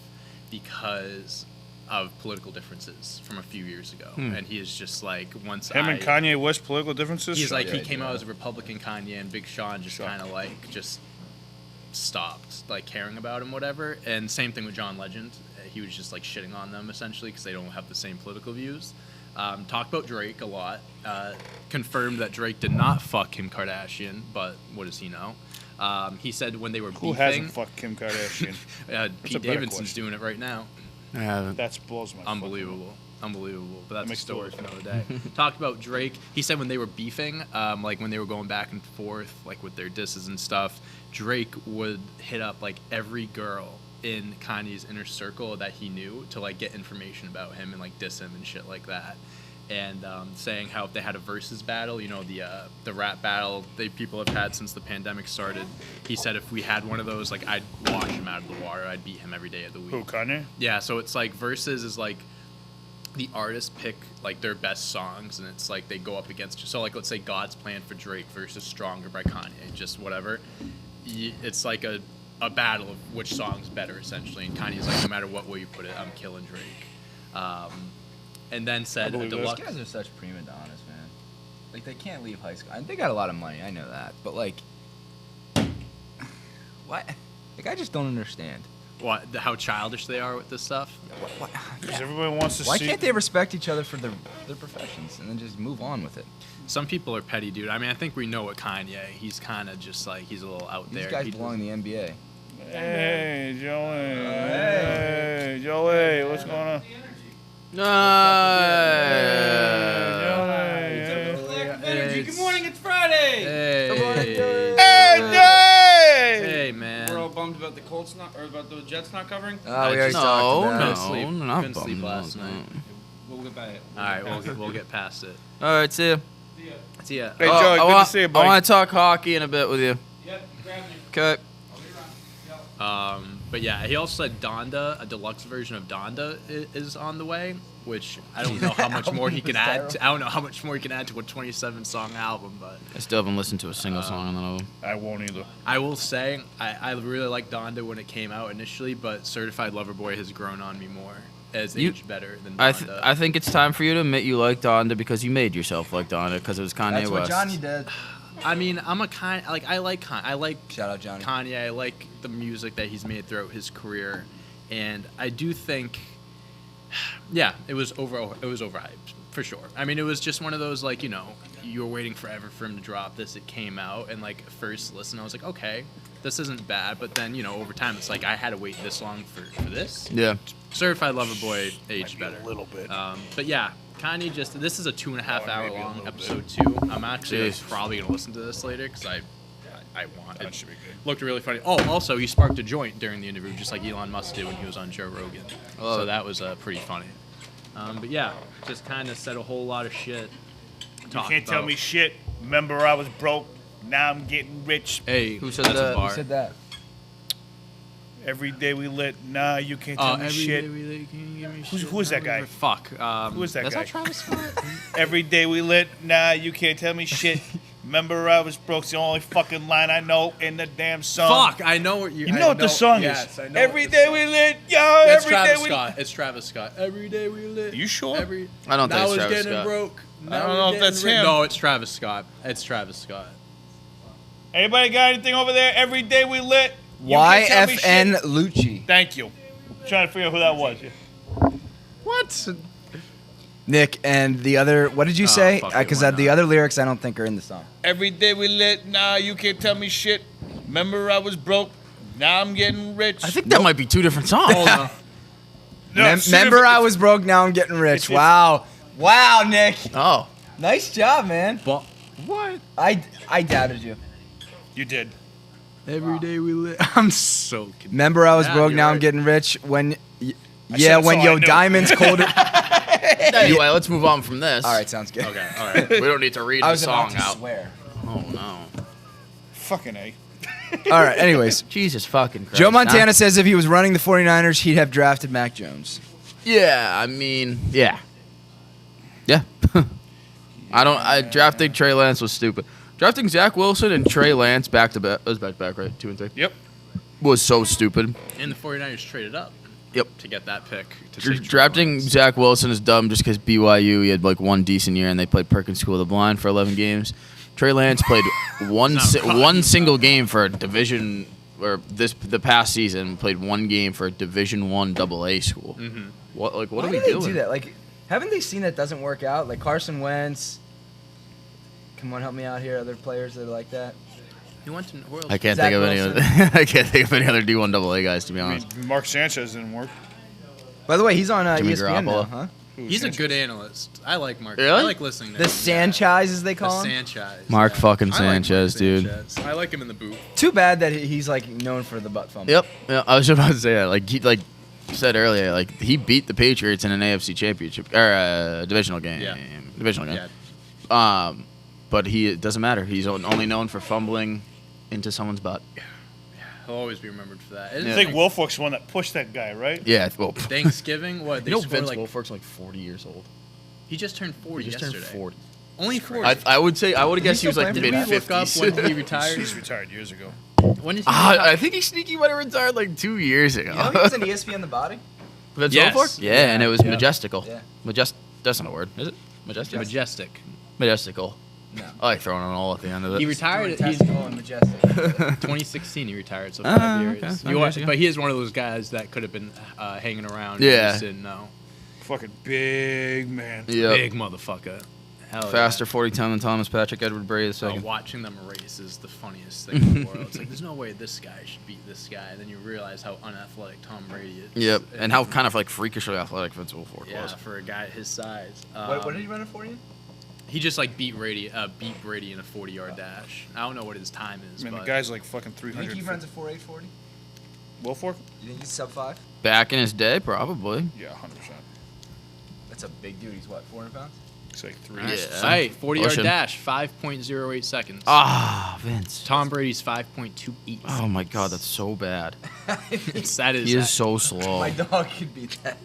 Speaker 1: because of political differences from a few years ago. And he is just like, once
Speaker 4: Him and Kanye West political differences.
Speaker 1: he's like,
Speaker 2: Yeah,
Speaker 1: he came
Speaker 2: yeah.
Speaker 1: out as a Republican Kanye, and Big Sean just
Speaker 4: Sure.
Speaker 1: kind of like just stopped like caring about him, whatever. And same thing with John Legend. He was just like shitting on them essentially because they don't have the same political views. Talked about Drake a lot. Confirmed that Drake did not fuck Kim Kardashian, but what does he know? He said when they were
Speaker 4: Who
Speaker 1: beefing,
Speaker 4: hasn't fucked Kim Kardashian?
Speaker 1: Pete
Speaker 4: a better
Speaker 1: Davidson's
Speaker 4: question.
Speaker 1: doing it right now.
Speaker 3: I haven't.
Speaker 4: That blows my. fucking
Speaker 1: Unbelievable. Unbelievable. But that's a
Speaker 4: makes
Speaker 1: story
Speaker 4: it
Speaker 1: for another day. Talked about Drake. He said when they were beefing, like when they were going back and forth, like with their disses and stuff, Drake would hit up like every girl in Kanye's inner circle that he knew to like get information about him and like diss him and shit like that. And saying how if they had a versus battle, you know, the rap battle people have had since the pandemic started. He said if we had one of those, like I'd wash him out of the water. I'd beat him every day of the week.
Speaker 4: Who, Kanye?
Speaker 1: Yeah, so it's like versus is like the artists pick like their best songs, and it's like they go up against. So like let's say God's Plan for Drake versus Stronger by Kanye, just whatever. It's like a battle of which song's better essentially. And Kanye's like, no matter what way you put it, I'm killing Drake. And then said
Speaker 4: believe this.
Speaker 2: These
Speaker 1: deluxe.
Speaker 2: guys are such prima donnas, man. Like, they can't leave high school. And they got a lot of money, I know that. But, like, what? Like, I just don't understand.
Speaker 1: How childish they are with this stuff.
Speaker 2: What?
Speaker 4: Because everybody wants to
Speaker 2: Why
Speaker 4: see.
Speaker 2: can't they respect each other for their professions and then just move on with it?
Speaker 1: Some people are petty, dude. I mean, I think we know what Kanye. He's kind of just like he's a little out
Speaker 2: These
Speaker 1: there.
Speaker 2: guys
Speaker 1: He
Speaker 2: belong in the NBA.
Speaker 4: Yeah. Hey, Joey. Hey, Joey. What's going on?
Speaker 1: Energy. Good morning. It's Friday. Hey. Hey, man.
Speaker 5: We're all bummed about the Colts not, or about the Jets not covering.
Speaker 2: We already talked about it.
Speaker 1: Couldn't sleep last night.
Speaker 5: We'll get back.
Speaker 1: All right, we'll get past it.
Speaker 3: All right, see ya.
Speaker 1: See ya.
Speaker 4: Hey, Joey, good to see you, buddy.
Speaker 3: I want to talk hockey in a bit with you.
Speaker 5: Yep, grab me.
Speaker 3: Okay.
Speaker 1: But yeah, he also said Donda, a deluxe version of Donda, is on the way, which I don't know how much more he can add. I don't know how much more he can add to a 27-song album, but
Speaker 3: I still haven't listened to a single song on that album.
Speaker 4: I won't either.
Speaker 1: I will say I really liked Donda when it came out initially, but Certified Lover Boy has grown on me more as aged better than Donda.
Speaker 3: I think it's time for you to admit you like Donda because you made yourself like Donda because it was Kanye
Speaker 2: That's what
Speaker 3: West.
Speaker 2: Johnny did.
Speaker 1: I mean, I like
Speaker 2: Shout out Johnny.
Speaker 1: Kanye. I like the music that he's made throughout his career, and I do think, yeah, it was overhyped for sure. I mean, it was just one of those, like, you know, you were waiting forever for him to drop this. It came out, and like first listen, I was like, okay, this isn't bad. But then, you know, over time, it's like I had to wait this long for this.
Speaker 3: Yeah.
Speaker 1: Certified Lover Boy aged better.
Speaker 4: A little bit.
Speaker 1: But yeah, Kanye this is a 2.5 hour long episode too. I'm actually probably gonna listen to this later because I want
Speaker 4: That
Speaker 1: it.
Speaker 4: should be good.
Speaker 1: Looked really funny. Oh, also he sparked a joint during the interview, just like Elon Musk did when he was on Joe Rogan.
Speaker 3: Oh.
Speaker 1: So that was pretty funny. But yeah, just kind of said a whole lot of shit.
Speaker 4: You can't tell me shit. Remember I was broke. Now I'm getting rich.
Speaker 1: Hey,
Speaker 3: Who said
Speaker 1: that's
Speaker 3: that?
Speaker 1: a bar.
Speaker 2: Who said that?
Speaker 4: Every day we lit. Nah, you can't tell me shit. Who is that guy?
Speaker 1: Fuck.
Speaker 4: Who is that
Speaker 1: that's
Speaker 4: guy?
Speaker 1: not Travis Scott.
Speaker 4: Every day we lit. Nah, you can't tell me shit. Remember I was broke. It's the only fucking line I know in the damn song.
Speaker 1: Fuck, I know what
Speaker 4: You know what the song
Speaker 1: yes,
Speaker 4: is?
Speaker 1: I know
Speaker 4: Every
Speaker 1: what the
Speaker 4: day
Speaker 1: song-
Speaker 4: we lit. Yo,
Speaker 1: It's
Speaker 4: every day
Speaker 1: Travis
Speaker 4: we
Speaker 1: Scott. It's Travis Scott. Every day we lit.
Speaker 4: You sure?
Speaker 3: I don't think
Speaker 1: now
Speaker 3: it's
Speaker 1: it's
Speaker 3: Travis
Speaker 1: getting
Speaker 3: Scott.
Speaker 1: broke.
Speaker 4: I
Speaker 1: Now
Speaker 4: don't
Speaker 1: we're
Speaker 4: know if
Speaker 1: getting
Speaker 4: that's
Speaker 1: rich.
Speaker 4: him.
Speaker 1: No, it's Travis Scott. It's Travis Scott.
Speaker 4: Anybody got anything over there? Every day we lit. You can't tell me
Speaker 2: YFN
Speaker 4: shit.
Speaker 2: Lucci.
Speaker 4: Thank you. Trying to figure out who that was.
Speaker 1: What?
Speaker 2: Nick, and the other, what did you say?
Speaker 1: fuck it,
Speaker 2: Because
Speaker 1: why
Speaker 2: the
Speaker 1: not?
Speaker 2: other lyrics I don't think are in the song.
Speaker 4: Every day we lit. Nah, you can't tell me shit. Remember I was broke. Now I'm getting rich.
Speaker 3: I think that might be two different songs.
Speaker 1: Hold on.
Speaker 4: No, it's
Speaker 2: Remember
Speaker 4: different-
Speaker 2: I was broke, now I'm getting rich. Wow. Wow, Nick.
Speaker 3: Oh.
Speaker 2: Nice job, man.
Speaker 1: But what?
Speaker 2: I doubted you.
Speaker 4: You did.
Speaker 1: Every day we lit. I'm so confused.
Speaker 2: Remember I was
Speaker 1: Yeah,
Speaker 2: broke,
Speaker 1: you're
Speaker 2: now I'm
Speaker 1: right.
Speaker 2: getting rich when...
Speaker 4: said
Speaker 2: Yeah,
Speaker 4: it's
Speaker 2: when
Speaker 4: all I
Speaker 2: Yo
Speaker 4: knew.
Speaker 2: Diamond's colder.
Speaker 3: Anyway, let's move on from this.
Speaker 2: All right, sounds good.
Speaker 1: Okay, all right.
Speaker 3: We don't need to read
Speaker 2: I
Speaker 3: the
Speaker 2: was about
Speaker 3: song
Speaker 2: to
Speaker 3: out.
Speaker 2: swear.
Speaker 3: Oh no.
Speaker 4: Fucking A.
Speaker 2: All right, anyways.
Speaker 3: Jesus fucking Christ.
Speaker 2: Joe Montana
Speaker 3: Huh?
Speaker 2: says if he was running the 49ers, he'd have drafted Mac Jones.
Speaker 3: Yeah, I mean, yeah. Yeah. Drafting Trey Lance was stupid. Drafting Zach Wilson and Trey Lance back to back. It was back to back, right? 2 and 3.
Speaker 4: Yep.
Speaker 3: Was so stupid.
Speaker 1: And the 49ers traded up.
Speaker 3: Yep.
Speaker 1: To get that pick. To take
Speaker 3: Drafting
Speaker 1: Trey Lance.
Speaker 3: Zach Wilson is dumb just because BYU, he had like one decent year and they played Perkins School of the Blind for 11 games. Trey Lance played one single game for a division, or the past season played one game for a Division I AA school.
Speaker 1: Mm-hmm.
Speaker 3: What
Speaker 2: Why
Speaker 3: are we
Speaker 2: do they
Speaker 3: doing?
Speaker 2: do that? Like, haven't they seen that doesn't work out? Like Carson Wentz. Come on, help me out here. Other players that are like that.
Speaker 1: He went to New Orleans.
Speaker 3: I can't
Speaker 2: Zach
Speaker 3: think of any
Speaker 2: Wilson.
Speaker 3: other. I can't think of any other D1 AA guys, to be
Speaker 4: I
Speaker 3: honest.
Speaker 4: mean, Mark Sanchez didn't work.
Speaker 2: By the way, he's on
Speaker 3: Jimmy
Speaker 2: ESPN now,
Speaker 3: Garoppolo.
Speaker 2: huh?
Speaker 1: He's a good analyst. I like Mark.
Speaker 3: Really?
Speaker 1: I like listening to
Speaker 2: The
Speaker 1: him.
Speaker 2: Sanchez, as they
Speaker 1: The
Speaker 2: call him.
Speaker 1: Sanchez.
Speaker 3: Mark fucking
Speaker 1: I like Mark
Speaker 3: Sanchez, dude.
Speaker 1: Sanchez. I like him in the booth.
Speaker 2: Too bad that he's like known for the butt fumble.
Speaker 3: Yep. Yeah, I was about to say that. Like he said earlier, like he beat the Patriots in an AFC championship or a divisional game.
Speaker 1: Yeah.
Speaker 3: Divisional game.
Speaker 1: Yeah.
Speaker 3: But it doesn't matter. He's only known for fumbling into someone's butt.
Speaker 1: He'll always be remembered for that.
Speaker 4: I
Speaker 3: Yeah.
Speaker 4: think Wilfork's the one that pushed that guy, right?
Speaker 3: Yeah. Well,
Speaker 1: Thanksgiving, what? They
Speaker 3: you know
Speaker 1: scored
Speaker 3: Vince
Speaker 1: like
Speaker 3: Wilfork's like 40 years old.
Speaker 1: he just turned 40
Speaker 3: He just
Speaker 1: yesterday.
Speaker 3: turned 40.
Speaker 1: Only 40.
Speaker 3: I would say I would have
Speaker 2: Did he
Speaker 3: guessed he was
Speaker 2: still
Speaker 3: like
Speaker 2: play
Speaker 3: mid
Speaker 2: for the
Speaker 1: Did we look up
Speaker 3: 50s.
Speaker 1: when he retired?
Speaker 4: He's retired years ago.
Speaker 1: When did he
Speaker 3: I think he sneaky might have retired like 2 years ago.
Speaker 2: You know he was in ESPN The Body?
Speaker 3: Vince
Speaker 1: Yes.
Speaker 3: Wilfork? Yeah, and it was
Speaker 1: Yeah.
Speaker 3: majestical.
Speaker 2: Yeah.
Speaker 3: That's not a word, is it? Majestic?
Speaker 1: Majestic.
Speaker 3: Majestical.
Speaker 2: No.
Speaker 3: I like throwing an all at the end of it.
Speaker 1: He retired. He's
Speaker 2: Testicle and majestic.
Speaker 1: 2016. He retired, so 5 years.
Speaker 3: okay. 5
Speaker 1: You
Speaker 3: years
Speaker 1: wa-
Speaker 3: ago.
Speaker 1: but he is one of those guys that could have been hanging around.
Speaker 3: Yeah.
Speaker 1: And just didn't know.
Speaker 4: Fucking big man.
Speaker 3: Yep.
Speaker 1: Big motherfucker. Hell
Speaker 3: Faster 40 time than Thomas Patrick Edward Brady II.
Speaker 1: Watching them race is the funniest thing in the world. It's like, there's no way this guy should beat this guy. And then you realize how unathletic Tom Brady is.
Speaker 3: Yep, and how kind of like freakishly athletic Vince Wilfork
Speaker 1: Yeah,
Speaker 3: was.
Speaker 1: for a guy his size.
Speaker 2: What did he run a 40?
Speaker 1: He just like beat Brady in a 40-yard dash. I don't know what his time is.
Speaker 4: I mean,
Speaker 1: but
Speaker 4: the guy's like fucking
Speaker 2: You
Speaker 4: 300.
Speaker 2: think he runs a 4.8 40?
Speaker 4: Wilfork?
Speaker 2: You think he's sub 5?
Speaker 3: Back in his day, probably.
Speaker 4: Yeah, 100%.
Speaker 2: That's a big dude. He's what, 400 pounds?
Speaker 4: It's like 3.
Speaker 3: Yeah.
Speaker 1: Hey, 40-yard
Speaker 3: Pushing.
Speaker 1: dash, 5.08 seconds.
Speaker 3: Ah, Vince.
Speaker 1: Tom Brady's 5.28.
Speaker 3: Oh my God, that's so bad.
Speaker 1: That is.
Speaker 3: He is so slow.
Speaker 2: My dog could beat that.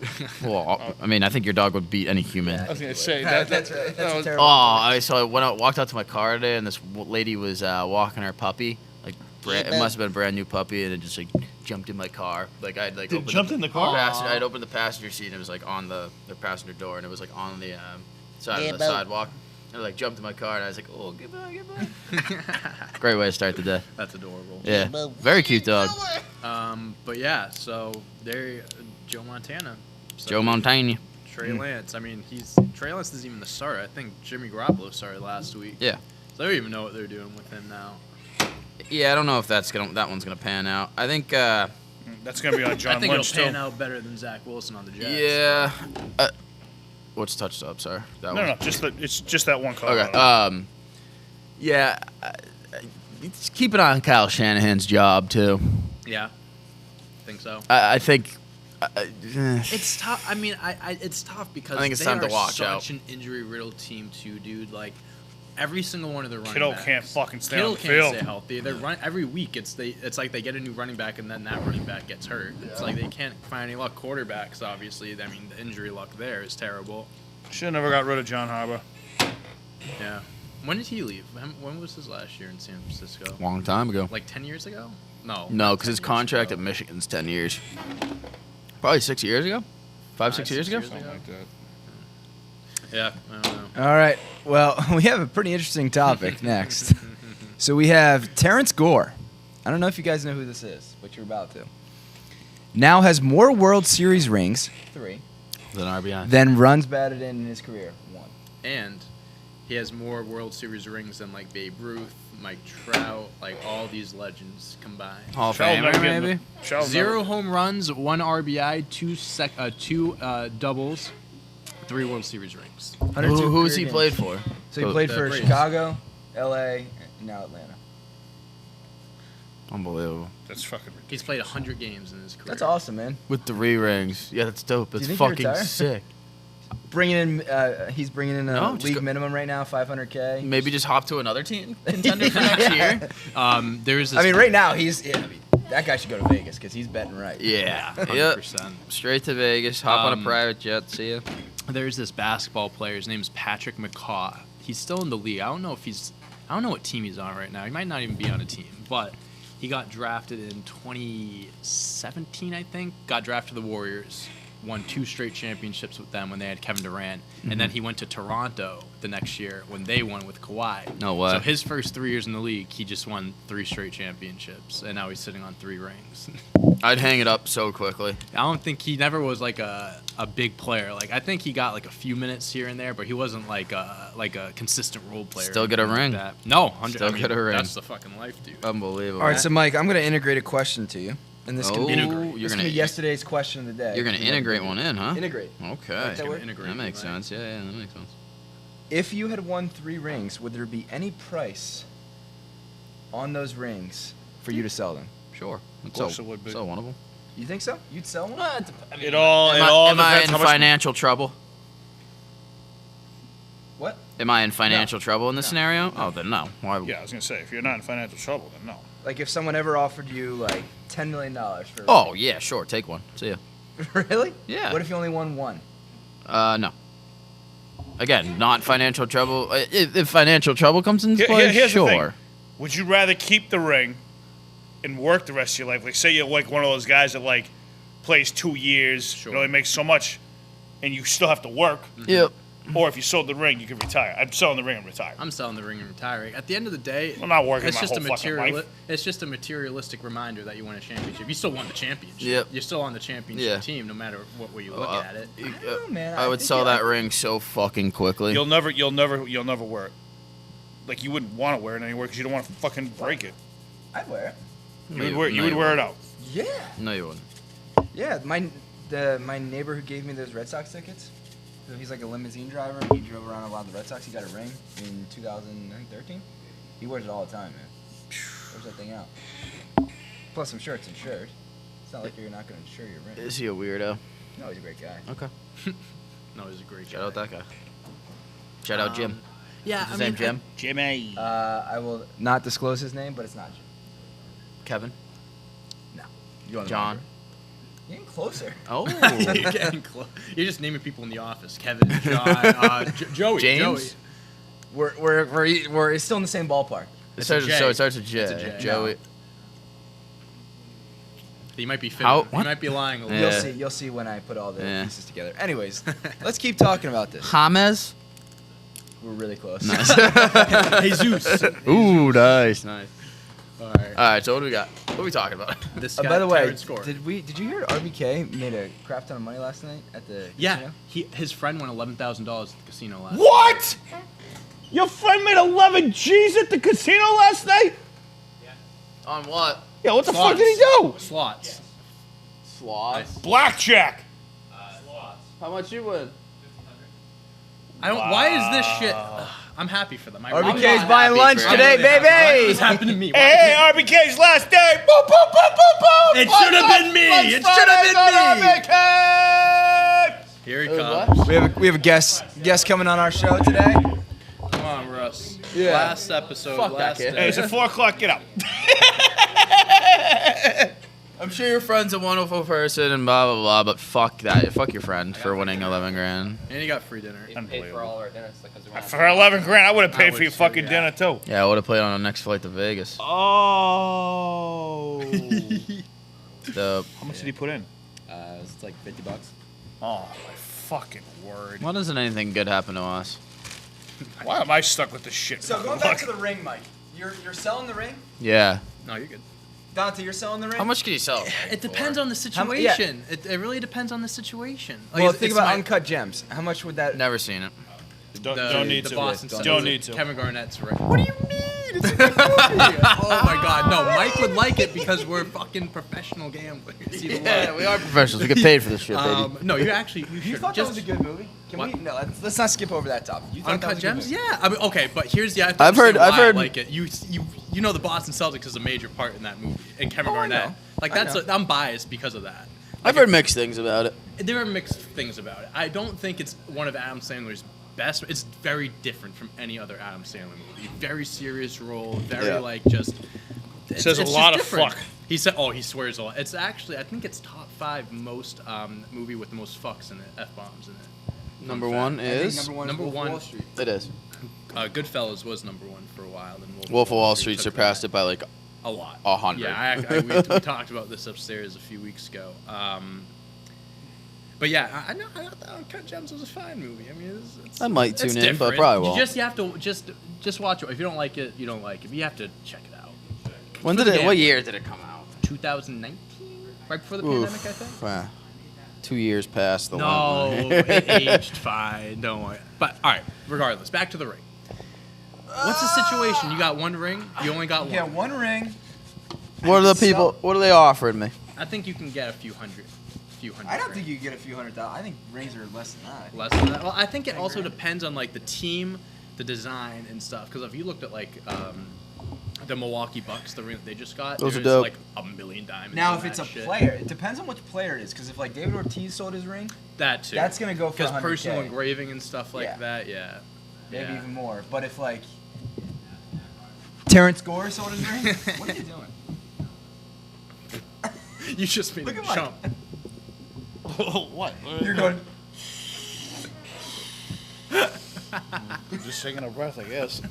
Speaker 3: Well, I mean, I think your dog would beat any human.
Speaker 4: I was going to say,
Speaker 2: That's right. That's a terrible.
Speaker 3: I walked out to my car today, and this lady was walking her puppy. Like, it must have been a brand new puppy, and it just like jumped in my car. Like I'd like opened
Speaker 4: jumped in the car?
Speaker 3: I'd opened the passenger seat, and it was like on the passenger door, and it was like on the side of the sidewalk. And it like jumped in my car, and I was like, "Oh, goodbye." Great way to start the day.
Speaker 1: That's adorable.
Speaker 3: Yeah, very cute dog.
Speaker 1: But yeah, so there, Joe Montana. So
Speaker 3: Joe Montana.
Speaker 1: Trey Lance. I mean, Trey Lance isn't even the starter. I think Jimmy Garoppolo started last week.
Speaker 3: Yeah.
Speaker 1: So I don't even know what they're doing with him now.
Speaker 3: Yeah, I don't know if that one's gonna pan out. I think.
Speaker 4: That's going to be on John
Speaker 1: I think
Speaker 4: Lynch,
Speaker 1: it'll pan
Speaker 4: too.
Speaker 1: out better than Zach Wilson on the Jets.
Speaker 3: Yeah. What's touched up? Sorry. That
Speaker 4: No,
Speaker 3: one.
Speaker 4: it's just that one call.
Speaker 3: Okay. Yeah. Just keep an eye on Kyle Shanahan's job too.
Speaker 1: Yeah. I think so.
Speaker 3: I think.
Speaker 1: It's tough. I mean, it's tough because
Speaker 3: I think it's
Speaker 1: they
Speaker 3: time to
Speaker 1: are
Speaker 3: watch
Speaker 1: such
Speaker 3: out.
Speaker 1: an injury-riddled team too, dude. Like every single one of their running
Speaker 4: Kittle
Speaker 1: backs.
Speaker 4: can't fucking stay
Speaker 1: Kittle
Speaker 4: on the
Speaker 1: can't
Speaker 4: field.
Speaker 1: stay healthy. They run every week. It's like they get a new running back and then that running back gets hurt. It's like they can't find any luck. Quarterbacks, obviously. I mean, the injury luck there is terrible.
Speaker 4: Should have never got rid of John Harbaugh.
Speaker 1: Yeah. When did he leave? When was his last year in San Francisco?
Speaker 3: Long time ago.
Speaker 1: Like 10 years ago? No.
Speaker 3: No, because
Speaker 1: 10
Speaker 3: his
Speaker 1: years
Speaker 3: contract
Speaker 1: ago.
Speaker 3: at Michigan's 10 years. Probably 6 years ago. 5-6 years ago.
Speaker 4: Something like that.
Speaker 1: Yeah, I don't know.
Speaker 2: All right. Well, we have a pretty interesting topic next. So we have Terrance Gore. I don't know if you guys know who this is, but you're about to. Now has more World Series rings, 3,
Speaker 3: Then RBI.
Speaker 2: than runs batted in his career, 1.
Speaker 1: And he has more World Series rings than like Babe Ruth, Mike Trout, like all these legends combined.
Speaker 3: Hall of
Speaker 4: Shall
Speaker 3: Famer,
Speaker 4: never get in
Speaker 3: maybe.
Speaker 4: the- shall
Speaker 1: 0
Speaker 4: never-
Speaker 1: home runs, 1 RBI, 2 doubles, 3 World Series rings.
Speaker 2: 102
Speaker 3: Who has he
Speaker 2: career
Speaker 3: played
Speaker 2: games.
Speaker 3: for?
Speaker 2: So he played
Speaker 1: the
Speaker 2: for
Speaker 1: Braves.
Speaker 2: Chicago, L.A., and now Atlanta.
Speaker 3: Unbelievable.
Speaker 4: That's fucking ridiculous.
Speaker 1: He's played 100 games in his career.
Speaker 2: That's awesome, man.
Speaker 3: With 3 rings. Yeah, that's dope. That's
Speaker 2: you think he
Speaker 3: fucking
Speaker 2: retire?
Speaker 3: sick.
Speaker 2: He's bringing in a
Speaker 3: No, just
Speaker 2: league
Speaker 3: go-
Speaker 2: minimum right now, $500K.
Speaker 3: Maybe just hop to another team contender for next year.
Speaker 1: There's this
Speaker 2: I mean, right now that guy should go to Vegas because he's betting right.
Speaker 3: Yeah.
Speaker 1: 100%.
Speaker 3: Yep. Straight to Vegas. Hop on a
Speaker 1: Um,
Speaker 3: private jet. See ya.
Speaker 1: There's this basketball player. His name's Patrick McCaw. He's still in the league. I don't know what team he's on right now. He might not even be on a team, but he got drafted in 2017, I think. Got drafted to the Warriors. Won 2 straight championships with them when they had Kevin Durant. And then he went to Toronto the next year when they won with Kawhi.
Speaker 3: No way.
Speaker 1: So his first 3 years in the league, he just won 3 straight championships. And now he's sitting on 3 rings.
Speaker 3: I'd hang it up so quickly.
Speaker 1: I don't think he never was like a big player. Like I think he got like a few minutes here and there, but he wasn't like a consistent role player.
Speaker 3: Still
Speaker 1: or
Speaker 3: get a
Speaker 1: anything like
Speaker 3: ring.
Speaker 1: that. No, 100.
Speaker 3: Still
Speaker 1: I mean,
Speaker 3: get a ring.
Speaker 1: That's the fucking life, dude.
Speaker 3: Unbelievable.
Speaker 2: All right, so Mike, I'm going to integrate a question to you, and this can be
Speaker 3: You're
Speaker 2: this can
Speaker 3: gonna
Speaker 2: be yesterday's question of the day.
Speaker 3: You're gonna integrate one in, huh?
Speaker 2: Integrate.
Speaker 3: Okay.
Speaker 2: Like that word?
Speaker 1: Integrate,
Speaker 3: That makes
Speaker 1: right?
Speaker 3: sense. Yeah, that makes sense.
Speaker 2: If you had won 3 rings, would there be any price on those rings for you to sell them?
Speaker 3: Sure.
Speaker 4: Of course it would be.
Speaker 3: So one of them.
Speaker 2: You think so? You'd sell one?
Speaker 4: It all
Speaker 3: Am I
Speaker 4: depends
Speaker 3: in
Speaker 4: how much.
Speaker 3: financial trouble?
Speaker 2: What?
Speaker 3: Am I in financial trouble in this scenario? Oh, then no. Why?
Speaker 4: Yeah, I was gonna say if you're not in financial trouble, then no.
Speaker 2: Like if someone ever offered you like $10 million for
Speaker 3: Oh yeah, sure. Take one. See ya.
Speaker 2: really?
Speaker 3: Yeah.
Speaker 2: What if you only won 1?
Speaker 3: No. Again, not financial trouble. If financial trouble comes into play,
Speaker 4: Here's the thing.
Speaker 3: sure.
Speaker 4: Would you rather keep the ring and work the rest of your life? Like, say you're like one of those guys that like plays 2 years,
Speaker 1: Sure.
Speaker 4: really makes so much, and you still have to work.
Speaker 3: Yep.
Speaker 4: Or if you sold the ring, you could retire. I'm selling the ring and retire.
Speaker 1: I'm selling the ring and retiring. At the end of the day,
Speaker 4: I'm not working
Speaker 1: it's
Speaker 4: my
Speaker 1: just
Speaker 4: whole
Speaker 1: a
Speaker 4: fucking life.
Speaker 1: It's just a materialistic reminder that you won a championship. You still won the championship.
Speaker 3: Yep.
Speaker 1: You're still on the championship
Speaker 3: Yeah.
Speaker 1: team, no matter what way you look at it.
Speaker 2: I don't know, man.
Speaker 3: I would
Speaker 2: think
Speaker 3: sell
Speaker 2: yeah,
Speaker 3: that ring so fucking quickly.
Speaker 4: You'll never wear it. Like you wouldn't want to wear it anywhere because you don't want to fucking break it.
Speaker 2: I'd wear it.
Speaker 4: You would wear it out.
Speaker 2: Yeah.
Speaker 3: No, you wouldn't.
Speaker 2: Yeah, my neighbor who gave me those Red Sox tickets, so he's like a limousine driver. He drove around a lot of the Red Sox. He got a ring in 2013. He wears it all the time, man. Wears that thing out. Plus, I'm sure it's insured. It's not like you're not going to insure your ring.
Speaker 3: Is he a weirdo?
Speaker 2: No, he's a great guy.
Speaker 3: Okay.
Speaker 1: No, he's a great guy.
Speaker 3: Shout out that guy. Shout out Jim.
Speaker 1: Yeah,
Speaker 3: Is his name Jim?
Speaker 4: Jimmy.
Speaker 2: I will not disclose his name, but it's not Jim.
Speaker 3: Kevin?
Speaker 2: No. You want the
Speaker 3: John?
Speaker 2: number? Getting closer.
Speaker 3: Oh.
Speaker 1: You're getting close. You're just naming people in the office. Kevin, John, Joey.
Speaker 3: James?
Speaker 1: Joey.
Speaker 2: We're still in the same ballpark.
Speaker 3: It
Speaker 1: It's a
Speaker 3: starts,
Speaker 1: J.
Speaker 3: so it starts with J.
Speaker 1: It's a J.
Speaker 3: Joey.
Speaker 1: He might be fibbing.
Speaker 3: How-
Speaker 1: He
Speaker 3: what?
Speaker 1: might be lying a little.
Speaker 3: Yeah.
Speaker 2: You'll see when I put all the
Speaker 3: Yeah.
Speaker 2: pieces together. Anyways, let's keep talking about this.
Speaker 3: James?
Speaker 2: We're really close.
Speaker 3: Nice.
Speaker 1: Jesus.
Speaker 3: Ooh, nice. Nice.
Speaker 1: All right.
Speaker 3: All right, so what do we got? What are we talking about?
Speaker 1: This guy,
Speaker 2: By the way,
Speaker 1: Terrance Gore.
Speaker 2: did you hear RBK made a crap ton of money last night at the
Speaker 1: Yeah,
Speaker 2: casino?
Speaker 1: his friend won $11,000 at the casino last.
Speaker 4: What? Your friend made 11 G's at the casino last night?
Speaker 3: On what?
Speaker 4: Yeah, what the
Speaker 1: Slots.
Speaker 4: fuck did he do?
Speaker 1: Slots.
Speaker 3: Slots.
Speaker 4: Blackjack.
Speaker 3: How much you win?
Speaker 1: I don't. Why is this shit? I'm happy for them. I really
Speaker 2: RBK's
Speaker 3: not
Speaker 2: buying
Speaker 3: happy
Speaker 2: lunch
Speaker 3: for
Speaker 2: today,
Speaker 1: Why did
Speaker 2: baby.
Speaker 1: this happen to me? Why-
Speaker 4: Hey, RBK's last day. Boom, boom, boom, boom, boom.
Speaker 1: It should have been me. It should have been me. Here he comes.
Speaker 2: We have a guest coming on our show today.
Speaker 1: Come on, Russ.
Speaker 2: Yeah.
Speaker 1: Last episode.
Speaker 3: Fuck that
Speaker 1: last
Speaker 3: kid.
Speaker 4: Hey, it's at 4 o'clock. Get up.
Speaker 3: I'm sure your friend's a wonderful person and blah blah blah, but fuck that. Fuck your friend for winning 11 grand.
Speaker 1: And he got free dinner.
Speaker 5: Paid for all our dinners because we went.
Speaker 4: For 11 grand, I would have paid
Speaker 1: I
Speaker 4: for your
Speaker 1: would too,
Speaker 4: fucking
Speaker 1: yeah.
Speaker 4: dinner too.
Speaker 3: Yeah, I would have played on the next flight to Vegas.
Speaker 4: Oh.
Speaker 3: The
Speaker 4: How much did he put in?
Speaker 5: It's like $50.
Speaker 4: Oh my fucking word.
Speaker 3: why doesn't anything good happen to us?
Speaker 4: Why am I stuck with this shit?
Speaker 2: So going back to the ring, Mike. You're selling the ring?
Speaker 3: Yeah.
Speaker 1: No, you're good.
Speaker 2: Dante, you're selling the ring?
Speaker 3: How much can you sell?
Speaker 1: It depends on the
Speaker 2: How yeah.
Speaker 1: situation. It really depends on the situation. Like,
Speaker 2: Well,
Speaker 1: it's-
Speaker 2: think
Speaker 1: it's
Speaker 2: about
Speaker 1: my-
Speaker 2: Uncut Gems. How much would that...
Speaker 3: Never seen it.
Speaker 4: Don't need
Speaker 1: the
Speaker 4: to.
Speaker 1: Boston
Speaker 2: Don't
Speaker 1: Celtics.
Speaker 4: need to.
Speaker 1: Kevin Garnett's right. What do you mean? It's a good movie. Oh my God, no! Mike would like it because we're fucking professional gamblers. He would
Speaker 3: Yeah,
Speaker 1: love
Speaker 3: we are professionals. We get paid for this shit,
Speaker 1: it.
Speaker 3: baby.
Speaker 1: No, you
Speaker 2: You
Speaker 1: should.
Speaker 2: thought
Speaker 1: Just
Speaker 2: that was a good movie? Can
Speaker 1: What?
Speaker 2: we... No, let's not skip over that topic. You thought that
Speaker 1: Uncut
Speaker 2: was a good
Speaker 1: Gems?
Speaker 2: movie?
Speaker 1: Yeah. I mean, okay, but here's the.
Speaker 3: I've heard-
Speaker 1: I like it. You know the Boston Celtics is a major part in that movie, and Kevin
Speaker 2: Oh, I
Speaker 1: Garnett.
Speaker 2: know.
Speaker 1: Like
Speaker 2: I
Speaker 1: that's
Speaker 2: know.
Speaker 1: I'm biased because of that.
Speaker 3: I've heard mixed things about it.
Speaker 1: There are mixed things about it. I don't think it's one of Adam Sandler's best. It's very different from any other Adam Sandler movie. Very serious role. Very
Speaker 3: Yeah.
Speaker 1: like just.
Speaker 4: Says a
Speaker 1: it's
Speaker 4: lot
Speaker 1: just
Speaker 4: of
Speaker 1: different.
Speaker 4: fuck.
Speaker 1: He said, "Oh, he swears a lot." It's actually, I think it's top 5 most movie with the most fucks in it, f-bombs in it.
Speaker 3: Number
Speaker 1: fact.
Speaker 3: one
Speaker 2: I think
Speaker 3: is.
Speaker 2: number one
Speaker 1: Number
Speaker 2: is Wolf of
Speaker 1: one.
Speaker 2: Wall Street.
Speaker 3: It is.
Speaker 1: Goodfellas was number 1 for a while, then
Speaker 3: Wolf of Wall Street
Speaker 1: took
Speaker 3: surpassed
Speaker 1: that
Speaker 3: it by like
Speaker 1: a lot.
Speaker 3: 100.
Speaker 1: Yeah, we talked about this upstairs a few weeks ago. But yeah, I thought Uncut Gems was a fine movie. I mean, it's
Speaker 3: I might
Speaker 1: it's
Speaker 3: tune in, but
Speaker 1: different.
Speaker 3: probably won't.
Speaker 1: You have to just watch it. If you don't like it, you don't like it. You have to check it out.
Speaker 3: When
Speaker 1: For
Speaker 3: did
Speaker 1: the
Speaker 3: it? What
Speaker 1: gambler.
Speaker 3: year did it come out?
Speaker 1: 2019, right before the pandemic, I think.
Speaker 3: Wow. 2 years past the
Speaker 1: No,
Speaker 3: one.
Speaker 1: it aged fine. Don't worry. But all right, regardless, back to the ring. What's the situation? You got one ring. You only got one.
Speaker 2: Yeah, one ring.
Speaker 3: What are the people? What are they offering me?
Speaker 1: I think you can get a few hundred.
Speaker 2: I don't think you could get a few $100,000. I think rings are less than that.
Speaker 1: Less than that. Well, I think it also depends on like the team, the design, and stuff. Because if you looked at like the Milwaukee Bucks, the ring that they just got,
Speaker 3: Those are
Speaker 1: there's
Speaker 3: dope.
Speaker 1: like a million diamonds.
Speaker 2: Now,
Speaker 1: in
Speaker 2: if it's
Speaker 1: that
Speaker 2: a
Speaker 1: shit.
Speaker 2: player, it depends on which player it is. Because if like David Ortiz sold his ring,
Speaker 1: that too.
Speaker 2: that's gonna go for
Speaker 1: because
Speaker 2: 100K.
Speaker 1: personal engraving and stuff like
Speaker 2: Yeah.
Speaker 1: that. Yeah.
Speaker 2: Maybe
Speaker 1: Yeah.
Speaker 2: even more. But if like Terrance Gore sold his ring, what are you doing?
Speaker 1: You just made
Speaker 2: Look
Speaker 1: a
Speaker 2: at Mike.
Speaker 1: jump.
Speaker 4: What?
Speaker 2: You're going.
Speaker 4: Just taking a breath, I guess.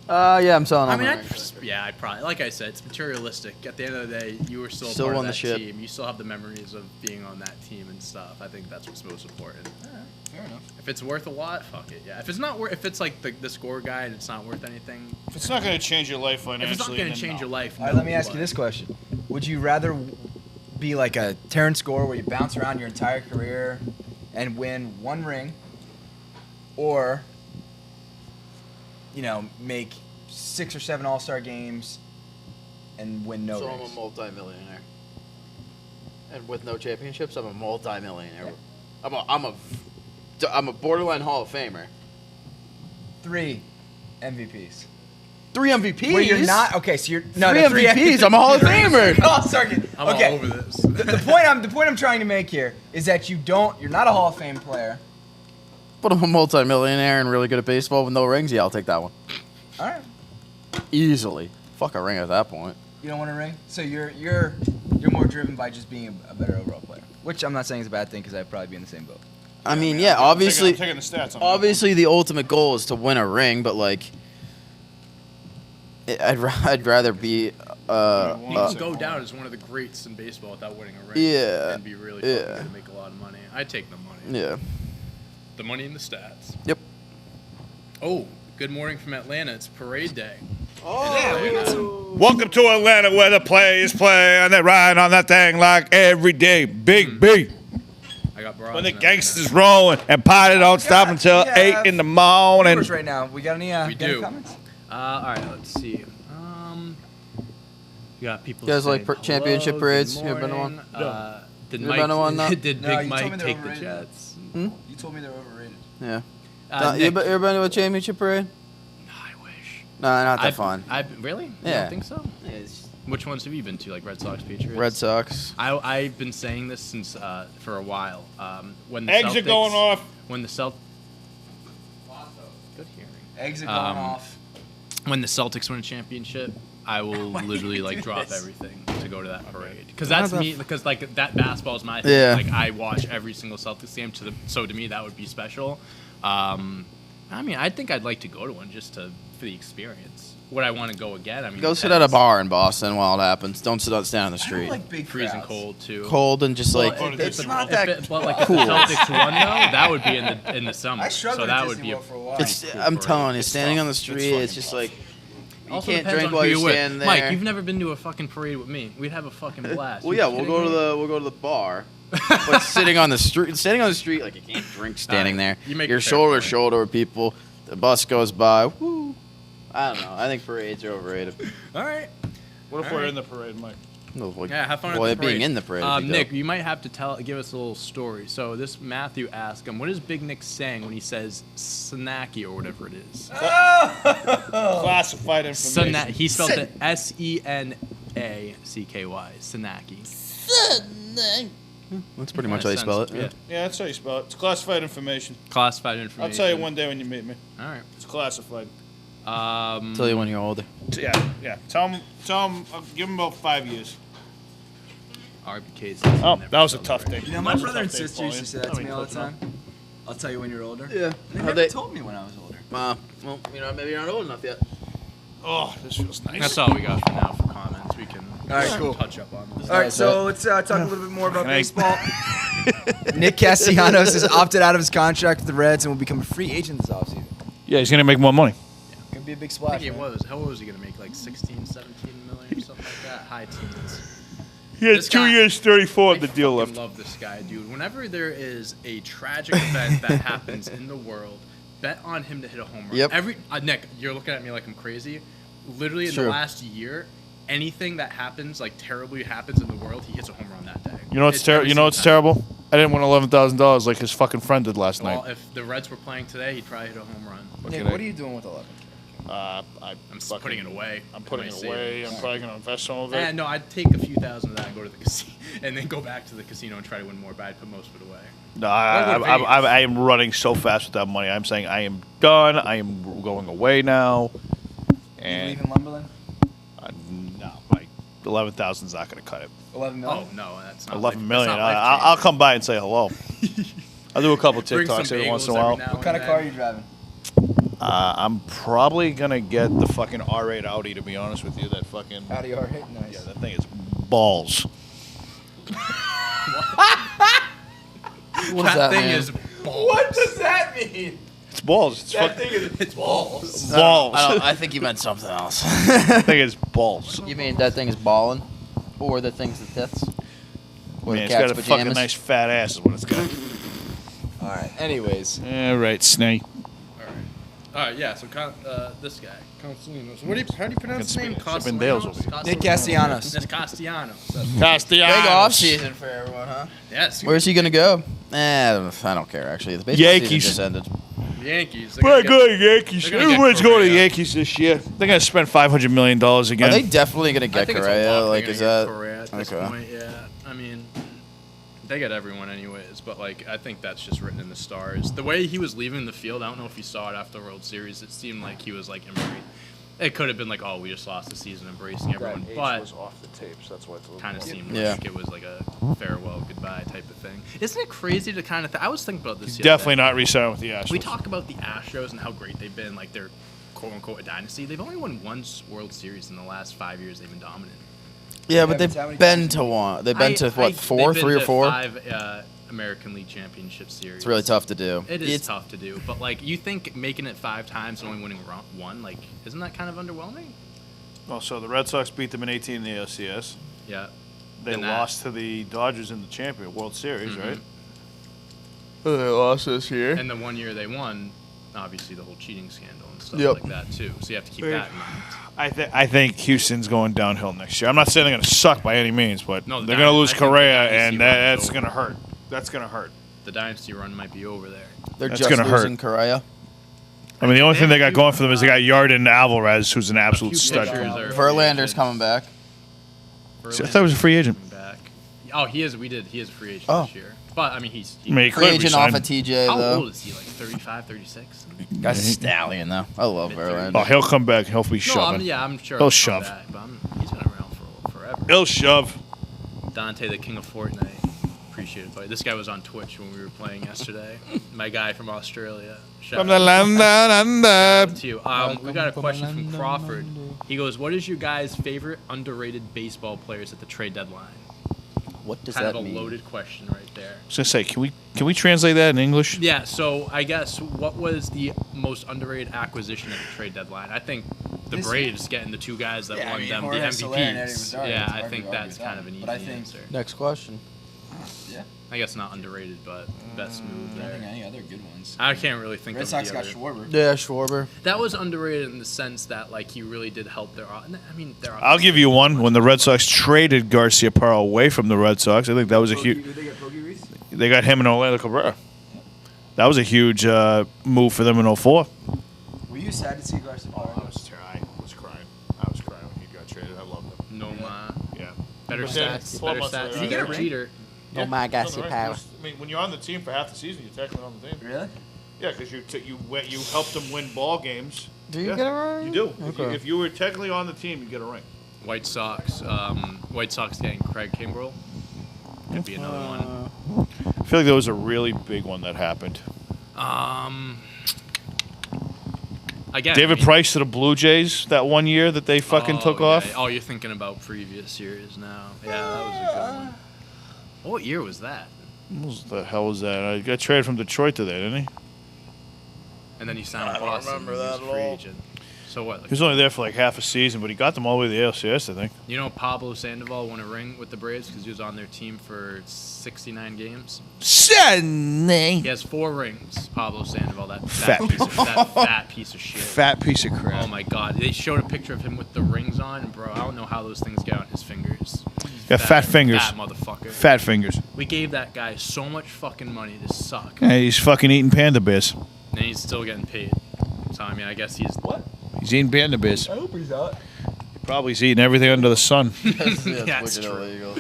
Speaker 3: Yeah, I'm selling.
Speaker 1: I
Speaker 3: all
Speaker 1: mean,
Speaker 3: my
Speaker 1: I'd,
Speaker 3: rings.
Speaker 1: yeah, I probably, like I said, it's materialistic. At the end of the day, you were still
Speaker 3: Still
Speaker 1: part
Speaker 3: won
Speaker 1: of
Speaker 3: the
Speaker 1: that
Speaker 3: ship.
Speaker 1: team. You still have the memories of being on that team and stuff. I think that's what's most important.
Speaker 2: Fair enough.
Speaker 1: If it's worth a lot, fuck it. Yeah. If it's not worth, if it's like the score guy and it's not worth anything,
Speaker 4: If it's not going to change your life
Speaker 1: if
Speaker 4: financially,
Speaker 1: it's not going
Speaker 4: then
Speaker 1: to change
Speaker 4: no.
Speaker 1: your life,
Speaker 2: All right,
Speaker 1: no,
Speaker 2: let me ask you
Speaker 1: but-
Speaker 2: this question: would you rather be like a Terrance Gore, where you bounce around your entire career and win one ring, or make 6 or 7 All-Star games and win no
Speaker 3: So
Speaker 2: rings?
Speaker 3: I'm a multi-millionaire. And with no championships, I'm a multi-millionaire. I'm a borderline Hall of Famer.
Speaker 2: 3 MVPs.
Speaker 3: 3 MVPs.
Speaker 2: Where you're not okay. So you're no
Speaker 3: 3
Speaker 2: the 3
Speaker 3: MVPs. I'm a Hall of Famer.
Speaker 2: All-Star game.
Speaker 1: I'm
Speaker 2: Okay.
Speaker 1: all over this.
Speaker 2: The point I'm trying to make here is that you're not a Hall of Fame player.
Speaker 3: But I'm a multi-millionaire and really good at baseball with no rings. Yeah, I'll take that one.
Speaker 2: All right.
Speaker 3: Easily. Fuck a ring at that point.
Speaker 2: You don't want a ring, so you're more driven by just being a better overall player, which I'm not saying is a bad thing because I'd probably be in the same boat.
Speaker 3: I mean, yeah,
Speaker 4: I'm
Speaker 3: obviously,
Speaker 4: taking the stats on that.
Speaker 3: obviously the ultimate goal is to win a ring, but like, I'd rather be.
Speaker 1: You can
Speaker 4: Uh,
Speaker 1: go down as one of the greats in baseball without winning a ring.
Speaker 3: Yeah,
Speaker 1: And be really
Speaker 3: yeah.
Speaker 1: fucking good and make a lot of money. I'd take the money.
Speaker 3: Yeah.
Speaker 1: The money and the stats.
Speaker 3: Yep.
Speaker 1: Oh, good morning from Atlanta. It's parade day.
Speaker 4: Welcome to Atlanta, where the players play and they ride on that thing like every day. Big B.
Speaker 1: I got bras.
Speaker 4: When the
Speaker 1: in
Speaker 4: gangsters rolling and party don't stop until 8 in the morning.
Speaker 2: Viewers right now, we got any
Speaker 1: We
Speaker 2: got any
Speaker 1: do.
Speaker 2: comments?
Speaker 1: All right, let's see. You got people.
Speaker 3: You guys like
Speaker 1: saying
Speaker 3: championship
Speaker 1: hello,
Speaker 3: parades?
Speaker 1: good
Speaker 3: You ever been to
Speaker 1: morning.
Speaker 3: one?
Speaker 1: Did
Speaker 3: You
Speaker 1: Mike?
Speaker 3: been to one, though?
Speaker 1: Did
Speaker 2: No,
Speaker 1: Big
Speaker 2: you told me
Speaker 1: Mike
Speaker 2: they're
Speaker 1: take the
Speaker 2: overrated.
Speaker 1: Jets?
Speaker 2: You told me they're overrated.
Speaker 3: Yeah.
Speaker 1: Nick,
Speaker 3: You ever been to a championship parade?
Speaker 1: I wish.
Speaker 3: No, not that fun.
Speaker 1: Really? You
Speaker 3: Yeah.
Speaker 1: don't think so? Which ones have you been to? Like Red Sox, Patriots?
Speaker 3: Red Sox.
Speaker 1: I've been saying this since for a while. When the
Speaker 4: Eggs are
Speaker 1: Celtics-
Speaker 4: going off.
Speaker 1: When the Good hearing.
Speaker 2: Eggs are going off.
Speaker 1: When the Celtics win a championship, I will
Speaker 2: Why do
Speaker 1: literally
Speaker 2: you
Speaker 1: like
Speaker 2: do
Speaker 1: drop
Speaker 2: this?
Speaker 1: everything to go to that parade. Because that's
Speaker 3: Not that
Speaker 1: me. Because like that basketball is my thing.
Speaker 3: Yeah.
Speaker 1: Like I watch every single Celtics game. So to me that would be special. I mean, I think I'd like to go to one just for the experience. Would I want to go again? I mean,
Speaker 3: Go sit at a bar in Boston while it happens. Don't stand on the
Speaker 2: I don't
Speaker 3: street.
Speaker 2: like big
Speaker 1: freezing
Speaker 2: crowds.
Speaker 1: cold too.
Speaker 3: Cold and just like.
Speaker 1: Well,
Speaker 2: It's not
Speaker 1: if
Speaker 2: that
Speaker 1: but like
Speaker 3: cool.
Speaker 1: if the Celtics won though, that would be in the summer.
Speaker 2: I struggled
Speaker 1: so that
Speaker 2: at
Speaker 1: would
Speaker 2: Disney
Speaker 1: be
Speaker 2: World for a while.
Speaker 3: It's.
Speaker 1: cool
Speaker 3: I'm
Speaker 1: parade.
Speaker 3: telling you,
Speaker 4: It's
Speaker 3: standing
Speaker 4: tough.
Speaker 3: on the
Speaker 4: It's
Speaker 3: street,
Speaker 4: fucking
Speaker 3: it's just
Speaker 4: tough.
Speaker 3: like. You
Speaker 1: Also
Speaker 3: can't
Speaker 1: depends
Speaker 3: drink
Speaker 1: on
Speaker 3: while
Speaker 1: who
Speaker 3: you're
Speaker 1: you're with.
Speaker 3: standing there.
Speaker 1: Mike, you've never been to a fucking parade with me. We'd have a fucking blast.
Speaker 3: Well,
Speaker 1: You
Speaker 3: yeah, we'll
Speaker 1: kidding me?
Speaker 3: go to the bar. But standing on the street, like you can't drink standing there.
Speaker 1: You make
Speaker 3: You're
Speaker 1: a fair
Speaker 3: shoulder to
Speaker 1: point.
Speaker 3: shoulder with people. The bus goes by. Woo. I don't know. I think parades are overrated.
Speaker 1: All right.
Speaker 4: What if
Speaker 1: All
Speaker 4: we're
Speaker 1: right.
Speaker 4: in the parade, Mike?
Speaker 3: No, like,
Speaker 1: Yeah, have fun
Speaker 3: well,
Speaker 1: at the
Speaker 3: it being
Speaker 1: parade.
Speaker 3: in the parade. would be
Speaker 1: Nick,
Speaker 3: dope.
Speaker 1: you might have to give us a little story. So this Matthew asked him, what is Big Nick saying when he says snacky or whatever it is?
Speaker 4: Classified information.
Speaker 1: He spelled it Senacky. Snacky.
Speaker 3: That's pretty much how you spell it.
Speaker 1: Yeah.
Speaker 4: Yeah, that's how you spell it. It's classified information.
Speaker 1: Classified
Speaker 4: I'll
Speaker 1: information.
Speaker 4: tell you one day when you meet me.
Speaker 1: All right.
Speaker 4: It's classified.
Speaker 3: Tell you when you're older.
Speaker 4: Yeah. Tell him. I'll give him about 5 years.
Speaker 1: RBK's.
Speaker 4: Oh, that was a tough day.
Speaker 2: You know, my
Speaker 4: That was a
Speaker 2: brother and
Speaker 4: tough day,
Speaker 2: sister used to say that
Speaker 4: Pauline.
Speaker 2: to me all the
Speaker 4: Close enough.
Speaker 2: time. I'll tell you when you're older.
Speaker 3: Yeah.
Speaker 2: They never told me when I was older.
Speaker 3: Well, maybe you're not old enough yet.
Speaker 4: Oh, this feels nice.
Speaker 1: That's all we got for now for comments. We can
Speaker 2: All right, cool.
Speaker 1: touch up on this.
Speaker 2: All right, so let's talk a little bit more about
Speaker 4: Can I-
Speaker 2: baseball. Nick Castellanos has opted out of his contract with the Reds and will become a free agent this offseason.
Speaker 4: Yeah, he's gonna make more money.
Speaker 2: Could be a big
Speaker 1: I
Speaker 2: splash.
Speaker 1: think it
Speaker 2: man.
Speaker 1: was. How was he going to make? Like 16, 17 million or something like that? High teens.
Speaker 4: He has
Speaker 1: This
Speaker 4: 2
Speaker 1: guy-
Speaker 4: years, 34 of the
Speaker 1: I
Speaker 4: deal
Speaker 1: fucking
Speaker 4: left.
Speaker 1: love this guy, dude. Whenever there is a tragic event that happens in the world, bet on him to hit a home run.
Speaker 3: Yep.
Speaker 1: Nick, you're looking at me like I'm crazy. Literally in
Speaker 3: True.
Speaker 1: the last year, anything that happens, like terribly happens in the world, he hits a home run that day.
Speaker 4: You know what's
Speaker 1: It's every
Speaker 4: You know what's
Speaker 1: single time.
Speaker 4: terrible? I didn't win $11,000 like his fucking friend did last
Speaker 1: Well,
Speaker 4: night.
Speaker 1: if the Reds were playing today, he'd probably hit a home run.
Speaker 2: Nick,
Speaker 4: Can I-
Speaker 2: what are you doing with 11?
Speaker 1: I'm
Speaker 2: fucking-
Speaker 1: putting it away.
Speaker 4: I'm
Speaker 1: for
Speaker 4: putting
Speaker 1: my
Speaker 4: it away.
Speaker 1: savings.
Speaker 4: I'm probably gonna invest some of it.
Speaker 1: No, I'd take a few thousand of that and go to the casino, and then go back to the casino and try to win more. But I'd put most of it away.
Speaker 4: No,
Speaker 1: Or go to Vegas.
Speaker 4: I am running so fast with that money. I'm saying I am done. I am going away now.
Speaker 2: You
Speaker 4: And
Speaker 2: leaving Lumberland?
Speaker 4: no, like 11,000 is not going to cut it.
Speaker 2: 11 million?
Speaker 1: Oh no, that's not
Speaker 4: 11
Speaker 1: life-
Speaker 4: million.
Speaker 1: that's not
Speaker 4: I'll
Speaker 1: life-changing.
Speaker 4: come by and say hello. I'll do a couple
Speaker 1: Bring some
Speaker 4: TikToks every once
Speaker 1: bagels
Speaker 4: in a while.
Speaker 1: every now
Speaker 2: What kind of
Speaker 1: and
Speaker 2: car are
Speaker 1: then.
Speaker 2: you driving?
Speaker 4: I'm probably gonna get the fucking R8 Audi. To be honest with you, that fucking
Speaker 2: Audi R8, nice.
Speaker 4: yeah, that thing is balls.
Speaker 3: What does that
Speaker 1: thing
Speaker 3: mean?
Speaker 1: is balls.
Speaker 2: What does that mean?
Speaker 4: It's balls. It's
Speaker 2: That
Speaker 4: fucking
Speaker 2: thing is it's balls.
Speaker 4: balls.
Speaker 3: I think you meant something else.
Speaker 4: That thing is balls.
Speaker 3: You mean that thing is balling? Or the thing's the tits? Or
Speaker 4: Man,
Speaker 3: the
Speaker 4: it's got
Speaker 3: cat's
Speaker 4: a fucking
Speaker 3: pajamas?
Speaker 4: nice fat ass. Is what it's got.
Speaker 2: All right. Anyways,
Speaker 4: All right, Snake.
Speaker 1: All right, yeah. So this guy, Constantino. So how do you pronounce his name?
Speaker 4: Sipping Dales over here.
Speaker 2: Nick Castellanos.
Speaker 1: It's Castellanos.
Speaker 4: Castellanos.
Speaker 3: Big off season for everyone, huh?
Speaker 1: Yes.
Speaker 3: Where's he gonna go? I don't care actually. The baseball
Speaker 4: Yankees.
Speaker 3: season just ended.
Speaker 1: Yankees.
Speaker 4: We're going Yankees.
Speaker 1: they're gonna get
Speaker 4: Everyone's going to
Speaker 1: Correa.
Speaker 4: Yankees this year. They're gonna spend $500 million again.
Speaker 3: Are they definitely gonna
Speaker 1: I
Speaker 3: get
Speaker 1: think
Speaker 3: Correa?
Speaker 1: it's a lot.
Speaker 3: Like,
Speaker 1: They're
Speaker 3: is
Speaker 1: gonna
Speaker 3: that
Speaker 1: get Correa at this
Speaker 3: okay?
Speaker 1: point? Yeah. I mean, they get everyone anyways, but like I think that's just written in the stars. The way he was leaving the field, I don't know if you saw it after the World Series. It seemed like he was like it could have been like, oh, we just lost the season, embracing everyone, but
Speaker 4: off the tapes. That's why it's
Speaker 1: kind of seemed
Speaker 3: Yeah.
Speaker 1: like it was like a farewell, goodbye type of thing. Isn't it crazy to kind of? I was thinking about this. the other
Speaker 4: Definitely
Speaker 1: day.
Speaker 4: not re-signing with the Astros.
Speaker 1: We talk about the Astros and how great they've been, like they're quote unquote a dynasty. They've only won one World Series in the last 5 years. They've been dominant.
Speaker 3: Yeah, but
Speaker 2: but
Speaker 3: they've
Speaker 2: how many
Speaker 3: been
Speaker 2: times
Speaker 3: to one. They've
Speaker 1: I-
Speaker 3: been to
Speaker 1: I-
Speaker 3: what, four,
Speaker 1: they've been
Speaker 3: 3 or
Speaker 1: to
Speaker 3: 4?
Speaker 1: 5 American League Championship Series.
Speaker 3: It's really tough to do.
Speaker 1: It is
Speaker 3: It's-
Speaker 1: tough to do, but like you think making it 5 times and only winning one, like isn't that kind of underwhelming?
Speaker 4: Oh, so the Red Sox beat them in 18 in the ALCS.
Speaker 1: Yeah.
Speaker 4: They
Speaker 1: And that-
Speaker 4: lost to the Dodgers in the champion World Series,
Speaker 1: Mhm.
Speaker 4: right?
Speaker 3: They lost this year.
Speaker 1: And the 1 year they won, obviously the whole cheating scandal and stuff
Speaker 3: Yep.
Speaker 1: like that too. So you have to keep that in mind.
Speaker 4: I think Houston's going downhill next year. I'm not saying they're going to suck by any means, but
Speaker 1: No, the
Speaker 4: they're going to
Speaker 1: Dynasty-
Speaker 4: lose
Speaker 1: I think the
Speaker 4: Correa,
Speaker 1: Dynasty
Speaker 4: and
Speaker 1: run is
Speaker 4: that's
Speaker 1: over.
Speaker 4: going to hurt. That's going to hurt.
Speaker 1: The dynasty run might be over there.
Speaker 3: They're
Speaker 4: That's
Speaker 3: just
Speaker 4: gonna hurt.
Speaker 3: losing Correa.
Speaker 4: I mean, the only
Speaker 1: They
Speaker 4: thing they
Speaker 1: have
Speaker 4: got going for them is they got Yarden Alvarez, who's an absolute
Speaker 1: few
Speaker 4: stud.
Speaker 1: pitchers are free
Speaker 3: Verlander's
Speaker 1: agents.
Speaker 3: coming back.
Speaker 4: I thought he was a free agent.
Speaker 1: Coming back. Oh, he is. He is a free agent
Speaker 3: Oh.
Speaker 1: this year. But I mean,
Speaker 4: I mean, he
Speaker 3: Free
Speaker 4: could
Speaker 3: agent off
Speaker 4: resign.
Speaker 3: of TJ
Speaker 1: how
Speaker 3: though.
Speaker 1: old is he? Like 35, 36?
Speaker 3: That's a stallion though. I love
Speaker 1: Mid-thirties.
Speaker 3: Verlander.
Speaker 4: Oh, he'll come back. He'll be
Speaker 1: No,
Speaker 4: shoving.
Speaker 1: I'm sure.
Speaker 4: He'll
Speaker 1: come
Speaker 4: shove.
Speaker 1: back, but he's been around for forever.
Speaker 4: He'll shove.
Speaker 1: Dante, the king of Fortnite. Appreciate it, buddy. This guy was on Twitch when we were playing yesterday. My guy from Australia. Shout
Speaker 4: From
Speaker 1: out
Speaker 4: the land down under.
Speaker 1: to you. We got a question from Crawford. He goes, "What is your guys' favorite underrated baseball players at the trade deadline?"
Speaker 3: What does
Speaker 1: Kind
Speaker 3: that
Speaker 1: of a
Speaker 3: mean?
Speaker 1: loaded question right there.
Speaker 4: I was gonna say, can we translate that in English?
Speaker 1: Yeah, so I guess what was the most underrated acquisition at the trade deadline? I think the
Speaker 2: This-
Speaker 1: Braves getting the 2 guys that
Speaker 2: Yeah, I
Speaker 1: won
Speaker 2: mean,
Speaker 1: them
Speaker 2: Jorge
Speaker 1: the
Speaker 2: Soler and Eddie
Speaker 1: MVPs.
Speaker 2: Rosario,
Speaker 1: Yeah,
Speaker 2: it's
Speaker 1: I
Speaker 2: hard
Speaker 1: think
Speaker 2: to
Speaker 1: that's
Speaker 2: argue
Speaker 1: kind of
Speaker 2: that.
Speaker 1: an easy
Speaker 2: But I think-
Speaker 1: answer.
Speaker 3: Next question.
Speaker 2: Yeah.
Speaker 1: I guess not underrated, but best move
Speaker 2: I don't think
Speaker 1: there.
Speaker 2: any other good ones.
Speaker 1: I can't really think
Speaker 2: Red
Speaker 1: of
Speaker 2: Sox
Speaker 1: the
Speaker 2: got
Speaker 1: other.
Speaker 2: Schwarber.
Speaker 3: Yeah, Schwarber.
Speaker 1: That was underrated in the sense that like he really did help their. Their.
Speaker 4: I'll give you one. When the Red Sox traded Garcia Parra away from the Red Sox, I think that was a huge.
Speaker 2: They got Bogey Reese?
Speaker 4: They got him and Orlando Cabrera. That was a huge move for them in 04.
Speaker 2: Were you sad to see Garcia Parra?
Speaker 4: I was crying. I was crying when he got traded. I loved him.
Speaker 1: No,
Speaker 4: Yeah.
Speaker 1: better
Speaker 4: But then
Speaker 1: stats.
Speaker 4: 12
Speaker 1: Better
Speaker 4: months
Speaker 1: stats.
Speaker 4: later,
Speaker 1: Did he get a
Speaker 2: ring?
Speaker 1: cheater?
Speaker 3: No, my Garcia Parra.
Speaker 4: I mean, when you're on the team for half the season, you're technically on the team.
Speaker 2: Really?
Speaker 4: Yeah, because you helped them win ball games.
Speaker 3: Do you
Speaker 4: Yeah,
Speaker 3: get a ring?
Speaker 4: You do.
Speaker 3: Okay.
Speaker 4: If you were technically on the team, you get a ring.
Speaker 1: White Sox. White Sox getting Craig Kimbrell. Could be another one.
Speaker 4: I feel like there was a really big one that happened.
Speaker 1: Again,
Speaker 4: David Price to the Blue Jays that one year that they fucking took
Speaker 1: yeah.
Speaker 4: off.
Speaker 1: Oh, you're thinking about previous years now. Yeah, that was a good one. What year was that?
Speaker 4: What the hell was that? I got traded from Detroit to there, didn't he?
Speaker 1: And then he signed with Boston.
Speaker 3: remember
Speaker 1: He was
Speaker 3: that
Speaker 1: a
Speaker 3: at
Speaker 1: free
Speaker 3: all.
Speaker 1: agent. So what?
Speaker 4: He
Speaker 1: Like,
Speaker 4: was only there for like half a season, but he got them all the way to the ALCS, I think.
Speaker 1: you know, Pablo Sandoval won a ring with the Braves because he was on their team for 69 games. He has 4 rings. Pablo Sandoval, that
Speaker 4: Fat
Speaker 1: fat piece of shit.
Speaker 4: Fat piece of crap.
Speaker 1: Oh my God! They showed a picture of him with the rings on, and bro, I don't know how those things get on his fingers.
Speaker 4: Got fat fingers.
Speaker 1: Fat motherfucker.
Speaker 4: Fat fingers.
Speaker 1: We gave that guy so much fucking money to suck,
Speaker 4: Yeah, he's fucking eating panda bears.
Speaker 1: and he's still getting paid. So I mean, I guess he's
Speaker 4: He's eating panda bears.
Speaker 2: I hope he's not.
Speaker 4: Probably he's eating everything under the sun.
Speaker 3: That's
Speaker 1: That's
Speaker 3: wicked
Speaker 1: true.
Speaker 3: illegal.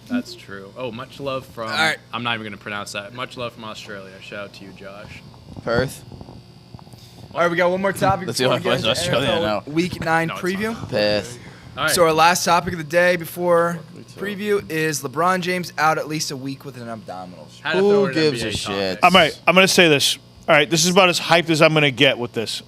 Speaker 1: That's true. Oh, much love from.
Speaker 2: All right.
Speaker 1: I'm not even gonna pronounce that. Much love from Australia. Shout out to you, Josh.
Speaker 3: Perth.
Speaker 2: All right, we got one more topic.
Speaker 3: That's the
Speaker 2: before
Speaker 3: only
Speaker 2: we get
Speaker 3: place in
Speaker 2: into
Speaker 3: Australia I
Speaker 2: NFL
Speaker 3: know.
Speaker 2: Week 9
Speaker 1: No, it's
Speaker 2: preview.
Speaker 3: Perth.
Speaker 1: All right.
Speaker 2: So our last topic of the day before preview is LeBron James out at least a week with an abdominal strain.
Speaker 1: Had to throw
Speaker 3: Who
Speaker 1: in an
Speaker 3: gives a
Speaker 1: NBA
Speaker 3: shit?
Speaker 1: topic.
Speaker 4: I'm gonna say this. All right, this is about as hyped as I'm going to get with this.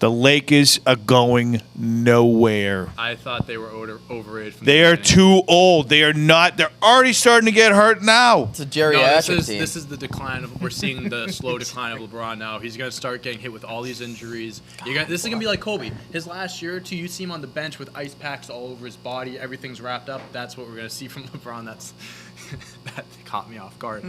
Speaker 4: The Lakers are going nowhere.
Speaker 1: I thought they were overrated. From
Speaker 4: They
Speaker 1: the
Speaker 4: are
Speaker 1: beginning.
Speaker 4: too old. They are not. They're already starting to get hurt now.
Speaker 3: It's a
Speaker 1: No,
Speaker 3: geriatric team.
Speaker 1: this is the decline of. We're seeing the slow decline of LeBron now. He's gonna start getting hit with all these injuries. This is gonna be like Kobe. His last year or two, you see him on the bench with ice packs all over his body. Everything's wrapped up. That's what we're gonna see from LeBron. That caught me off guard.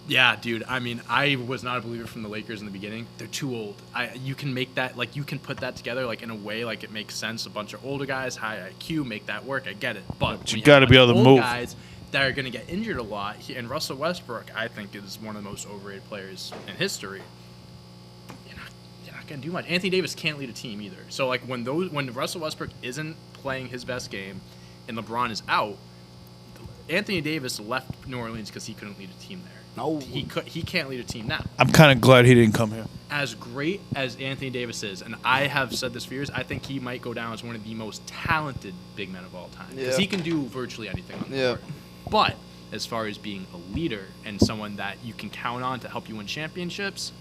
Speaker 1: Yeah, dude. I mean, I was not a believer from the Lakers in the beginning. They're too old. You can make that, like, you can put that together, like, in a way, like, it makes sense. A bunch of older guys, high IQ, make that work. I get it. But
Speaker 4: you got to be able to
Speaker 1: old
Speaker 4: move.
Speaker 1: Guys that are going to get injured a lot, and Russell Westbrook, I think, is one of the most overrated players in history. You're not going to do much. Anthony Davis can't lead a team either. So, like, when Russell Westbrook isn't playing his best game and LeBron is out, Anthony Davis left New Orleans because he couldn't lead a team there.
Speaker 3: No.
Speaker 1: He can't lead a team now.
Speaker 4: I'm kind of glad he didn't come here.
Speaker 1: As great as Anthony Davis is, and I have said this for years, I think he might go down as one of the most talented big men of all time. Because
Speaker 3: Yeah.
Speaker 1: he can do virtually anything on the
Speaker 3: Yeah.
Speaker 1: court. But as far as being a leader and someone that you can count on to help you win championships,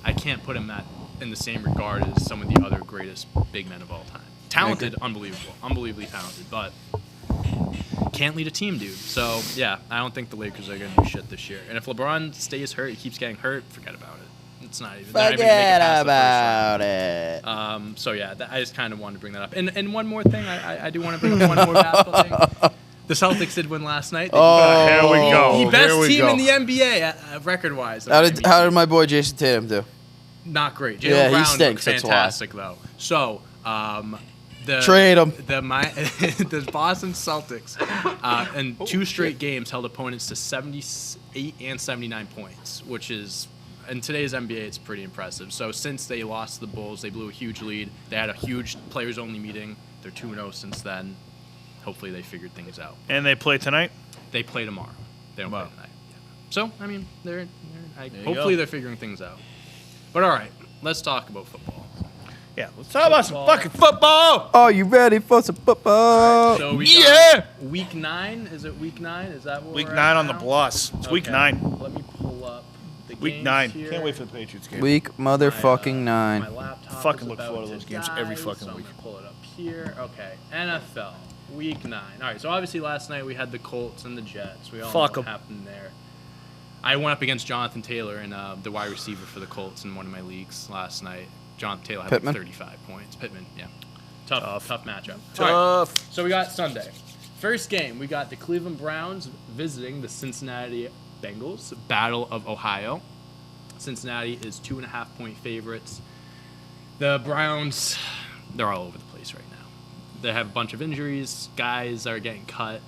Speaker 1: I can't put him in the same regard as some of the other greatest big men of all time. Talented, unbelievable. Unbelievably talented, but can't lead a team, dude. So, yeah, I don't think the Lakers are going to do shit this year. And if LeBron stays hurt, he keeps getting hurt, forget about it. It's not even. they're not even gonna make it
Speaker 3: Forget
Speaker 1: past the first round.
Speaker 3: about it.
Speaker 1: So yeah, I just kind of wanted to bring that up. And one more thing, I do want to bring up one more basketball thing. The Celtics did win last night. They
Speaker 4: Here we go.
Speaker 1: the best
Speaker 4: Here we
Speaker 1: team
Speaker 4: go.
Speaker 1: in the NBA record-wise.
Speaker 3: How did my boy Jason Tatum do?
Speaker 1: Not great. Jaylen
Speaker 3: Yeah, he
Speaker 1: Brown
Speaker 3: stinks,
Speaker 1: looked
Speaker 3: that's why.
Speaker 1: fantastic though. So
Speaker 3: Trade him.
Speaker 1: The Boston Celtics in 2 straight games held opponents to 78 and 79 points, which is, in today's NBA, it's pretty impressive. So since they lost to the Bulls, they blew a huge lead. They had a huge players-only meeting. They're 2-0 since then. Hopefully they figured things out.
Speaker 4: And they play tonight?
Speaker 1: They play tomorrow. They don't play tonight. Yeah. So, I mean,
Speaker 4: you
Speaker 1: hopefully
Speaker 4: go.
Speaker 1: they're figuring things out. But all right, let's talk about football.
Speaker 4: Yeah, let's talk about some fucking football.
Speaker 3: Are you ready for some football?
Speaker 1: So we
Speaker 4: Yeah.
Speaker 1: got week 9. Is it week 9? Is that what
Speaker 4: Week
Speaker 1: we're
Speaker 4: 9
Speaker 1: at
Speaker 4: on the
Speaker 1: now?
Speaker 4: Plus. It's week
Speaker 1: Okay.
Speaker 4: 9.
Speaker 1: Let me pull up the
Speaker 4: Week
Speaker 1: games
Speaker 4: 9.
Speaker 1: here.
Speaker 4: Can't wait for the Patriots game.
Speaker 3: Week motherfucking
Speaker 1: My
Speaker 3: 9.
Speaker 1: laptop
Speaker 4: Fucking
Speaker 1: is
Speaker 4: look
Speaker 1: about
Speaker 4: forward to those games
Speaker 1: die,
Speaker 4: every fucking
Speaker 1: so I'm
Speaker 4: week.
Speaker 1: gonna pull it up here. Okay, NFL week 9. All right, so obviously last night we had the Colts and the Jets. We all
Speaker 4: Fuck
Speaker 1: know
Speaker 4: 'em.
Speaker 1: what happened there. I went up against Jonathan Taylor and the wide receiver for the Colts in one of my leagues last night. Jonathan Taylor had like
Speaker 3: Pittman?
Speaker 1: 35 points. Pittman, yeah. Tough matchup.
Speaker 4: Tough.
Speaker 1: All right, so we got Sunday. First game, we got the Cleveland Browns visiting the Cincinnati Bengals, Battle of Ohio. Cincinnati is 2.5-point favorites. The Browns, they're all over the place right now. They have a bunch of injuries. Guys are getting cut.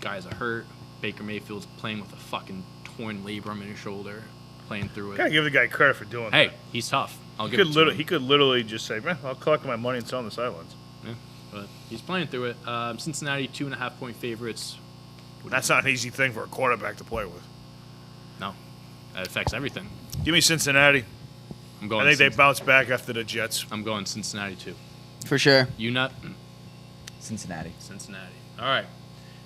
Speaker 1: Guys are hurt. Baker Mayfield's playing with a fucking torn labrum in his shoulder, playing through
Speaker 4: Gotta
Speaker 1: it.
Speaker 4: give the guy credit for doing
Speaker 1: Hey,
Speaker 4: that.
Speaker 1: he's tough. I'll
Speaker 4: He
Speaker 1: give it to him.
Speaker 4: he could literally just say, man, I'll collect my money and sell on the sidelines.
Speaker 1: Yeah, but he's playing through it. Cincinnati, 2.5-point favorites.
Speaker 4: That's not an easy thing for a quarterback to play with.
Speaker 1: No, that affects everything.
Speaker 4: Give me Cincinnati.
Speaker 1: I'm going.
Speaker 4: I think they bounce back after the Jets.
Speaker 1: I'm going Cincinnati too.
Speaker 3: For sure.
Speaker 1: You nut.
Speaker 5: Cincinnati.
Speaker 1: Cincinnati. All right.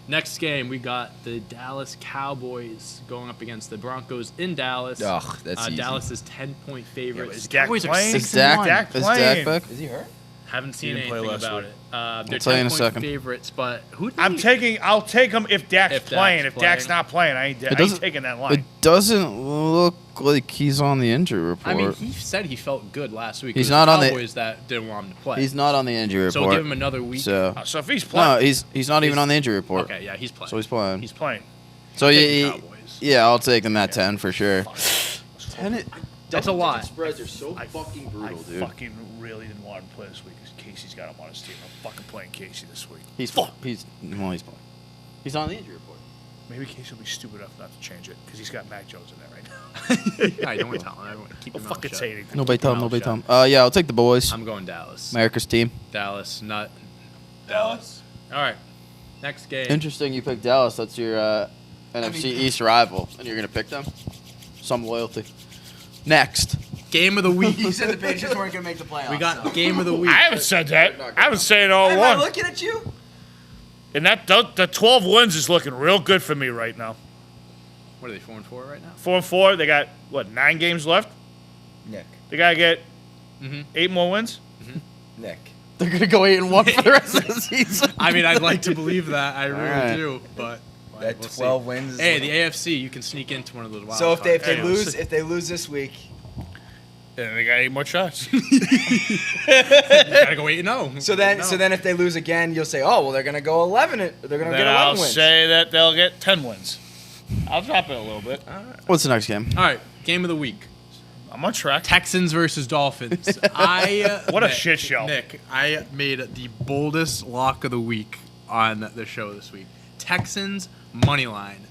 Speaker 1: Next game, we got the Dallas Cowboys going up against the Broncos in Dallas.
Speaker 5: Ugh, that's easy.
Speaker 1: Dallas is 10-point favorites.
Speaker 4: is
Speaker 1: The
Speaker 4: Dak
Speaker 1: Cowboys are
Speaker 4: playing?
Speaker 1: 6-1.
Speaker 3: Is Dak
Speaker 4: Dak
Speaker 3: is
Speaker 4: playing.
Speaker 3: Dak back?
Speaker 5: Is he hurt?
Speaker 1: Haven't seen
Speaker 4: didn't play
Speaker 1: anything
Speaker 4: last
Speaker 1: about
Speaker 4: week.
Speaker 1: it. They're
Speaker 3: tell you in a
Speaker 1: 10-point
Speaker 3: second.
Speaker 1: favorites, but who?
Speaker 4: I'll take him if Dak's
Speaker 1: If Dak's
Speaker 4: playing. If Dak's
Speaker 1: playing.
Speaker 4: not playing, I ain't
Speaker 3: doesn't-
Speaker 4: taking that
Speaker 3: It
Speaker 4: line.
Speaker 3: doesn't look like he's on the injury report.
Speaker 1: I mean, he said he felt good last week.
Speaker 3: He's
Speaker 1: It was
Speaker 3: not on the-
Speaker 1: Cowboys that didn't want him to play.
Speaker 3: He's not on the injury
Speaker 1: so
Speaker 3: report.
Speaker 1: give him another week.
Speaker 3: So
Speaker 4: So if he's playing,
Speaker 3: no, he's not even on the injury report.
Speaker 1: Okay, yeah, he's playing.
Speaker 3: So he's playing.
Speaker 4: he's playing.
Speaker 3: So
Speaker 1: Take the
Speaker 3: yeah,
Speaker 1: Cowboys.
Speaker 3: yeah, I'll take him at 10 for sure. 10.
Speaker 1: That's a lot.
Speaker 3: Spreads are so fucking
Speaker 4: I
Speaker 3: brutal, dude.
Speaker 4: fucking really didn't want him to play this week because Casey's got him on his team. I'm fucking playing Casey this week.
Speaker 3: He's playing. He's playing. He's on the injury report.
Speaker 4: Maybe Casey will be stupid enough not to change it because he's got Mac Jones in there right now.
Speaker 1: I don't want to tell him. I don't want to keep
Speaker 4: Don't
Speaker 1: your mouth
Speaker 4: fucking
Speaker 1: shut.
Speaker 4: say anything.
Speaker 3: Nobody tell him.
Speaker 1: Mouth
Speaker 3: Nobody tell
Speaker 1: shut.
Speaker 3: him. Yeah, I'll take the boys.
Speaker 1: I'm going Dallas.
Speaker 3: America's team.
Speaker 1: Dallas, not Dallas. All right. Next game.
Speaker 3: Interesting. You picked Dallas. That's your NFC East rival, and you're gonna pick them. Some loyalty. Next.
Speaker 1: Game of the week.
Speaker 2: You said the Patriots weren't gonna make the playoffs.
Speaker 1: We got
Speaker 2: so.
Speaker 1: game of the week.
Speaker 4: I haven't said that. I haven't said it all
Speaker 2: Am I
Speaker 4: along.
Speaker 2: looking at you?
Speaker 4: And that the 12 wins is looking real good for me right now.
Speaker 1: What are they, 4-4 right now?
Speaker 4: 4-4. They got, 9 games left?
Speaker 5: Nick.
Speaker 4: They got to get
Speaker 1: Mm-hmm.
Speaker 4: 8 more wins?
Speaker 5: Nick.
Speaker 3: They're gonna go 8-1 for the rest of the season.
Speaker 1: I mean, I'd like to believe that. I really
Speaker 3: right.
Speaker 1: do, but
Speaker 5: That
Speaker 1: we'll
Speaker 5: 12
Speaker 1: see.
Speaker 5: wins. Is
Speaker 1: Hey,
Speaker 5: like-
Speaker 1: the AFC, you can sneak into one of those wild
Speaker 5: So if they
Speaker 1: cards.
Speaker 5: lose if they lose this week,
Speaker 4: Then they got 8 more shots.
Speaker 1: you gotta go 8-0.
Speaker 5: so then if they lose again, you'll say, oh well, they're gonna go 11. They're gonna
Speaker 4: Then
Speaker 5: get 11
Speaker 4: I'll
Speaker 5: wins.
Speaker 4: say that they'll get 10 wins. I'll drop it a little bit.
Speaker 3: What's the next game?
Speaker 1: All right, game of the week.
Speaker 4: I'm on track.
Speaker 1: Texans versus Dolphins.
Speaker 4: What a shit show.
Speaker 1: Nick, I made the boldest lock of the week on the show this week. Texans money line.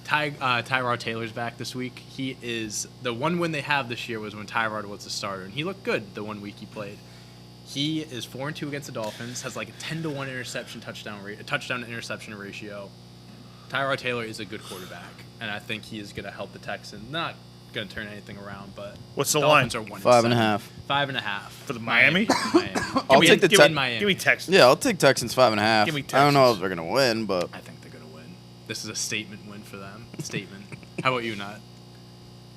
Speaker 1: Tyrod Taylor's back this week. He is the one win they have this year was when Tyrod was the starter, and he looked good the 1 week he played. He is 4-2 against the Dolphins. Has like a 10-1 touchdown to interception ratio. Tyrod Taylor is a good quarterback, and I think he is going to help the Texans. Not going to turn anything around, but
Speaker 4: What's the
Speaker 1: Dolphins
Speaker 4: line?
Speaker 1: are 1-7.
Speaker 3: 5.5.
Speaker 1: 5.5
Speaker 4: For the Miami?
Speaker 1: Miami.
Speaker 3: I'll
Speaker 1: Give
Speaker 3: take the
Speaker 1: give
Speaker 3: Tex-
Speaker 1: me Miami.
Speaker 4: Give me Texans.
Speaker 3: Yeah, I'll take Texans 5.5.
Speaker 4: Give me
Speaker 3: I don't know
Speaker 4: Texans.
Speaker 3: if they're gonna win, but
Speaker 1: I think they're going to win. This is a statement win for them. Statement. How about you, Not?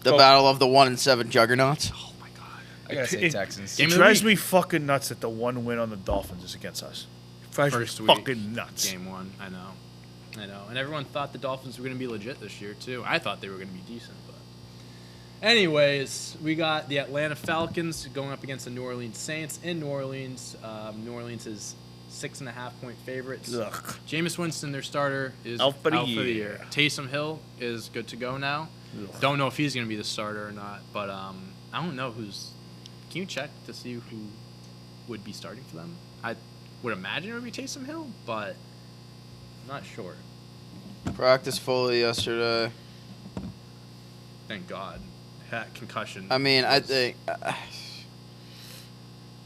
Speaker 3: the
Speaker 4: Go.
Speaker 3: battle of the 1-7 juggernauts.
Speaker 1: Oh my God.
Speaker 5: I gotta say
Speaker 4: It-
Speaker 5: Texans.
Speaker 1: Game
Speaker 4: It
Speaker 1: of the
Speaker 4: drives
Speaker 1: week.
Speaker 4: me fucking nuts that the one win on the Dolphins is against us. It drives
Speaker 1: First
Speaker 4: me
Speaker 1: week.
Speaker 4: fucking nuts.
Speaker 1: Game 1. I know. And everyone thought the Dolphins were going to be legit this year too. I thought they were going to be decent, but. Anyways, we got the Atlanta Falcons going up against the New Orleans Saints in New Orleans. New Orleans is 6.5-point favorites.
Speaker 4: Ugh.
Speaker 1: Jameis Winston, their starter, is
Speaker 4: Out for the
Speaker 1: year.
Speaker 4: year.
Speaker 1: Taysom Hill is good to go now.
Speaker 4: Ugh.
Speaker 1: Don't know if he's going to be the starter or not, but I don't know who's. Can you check to see who would be starting for them? I would imagine it would be Taysom Hill, but I'm not sure.
Speaker 3: Practiced fully yesterday.
Speaker 1: Thank God. Had concussion.
Speaker 3: I mean, I think.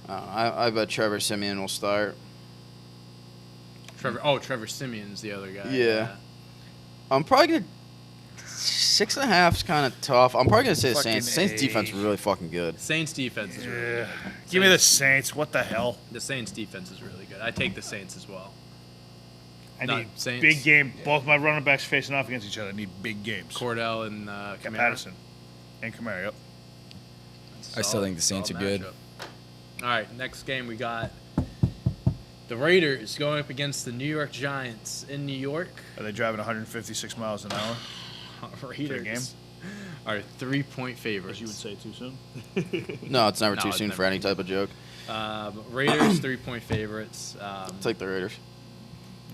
Speaker 3: I bet Trevor Siemian will start.
Speaker 1: Trevor Simeon's the other guy.
Speaker 3: Yeah. I'm probably gonna. 6.5 is kind of tough. I'm probably gonna say the
Speaker 4: Fucking
Speaker 3: Saints. Saints defense
Speaker 4: A.
Speaker 3: is really fucking good.
Speaker 1: Saints defense is really good.
Speaker 4: Give me the Saints. What the hell?
Speaker 1: The Saints defense is really good. I take the Saints as well.
Speaker 4: I
Speaker 1: Not
Speaker 4: need
Speaker 1: Saints.
Speaker 4: big game. Both my running backs facing off against each other. I need big games.
Speaker 1: Cordell and
Speaker 4: Got
Speaker 1: Kamara.
Speaker 4: Patterson and Kamara. Yep.
Speaker 5: I still think the Saints
Speaker 1: Solid
Speaker 5: are good.
Speaker 1: matchup. All right, next game we got the Raiders going up against the New York Giants in New York.
Speaker 4: Are they driving 156 miles an hour?
Speaker 1: Raiders
Speaker 4: game?
Speaker 1: are 3-point favorites.
Speaker 4: As you would say too soon.
Speaker 3: No, it's never
Speaker 1: No,
Speaker 3: too
Speaker 1: it's
Speaker 3: soon
Speaker 1: never
Speaker 3: for any
Speaker 1: too
Speaker 3: type of joke.
Speaker 1: Raiders 3-point favorites.
Speaker 3: Take the Raiders.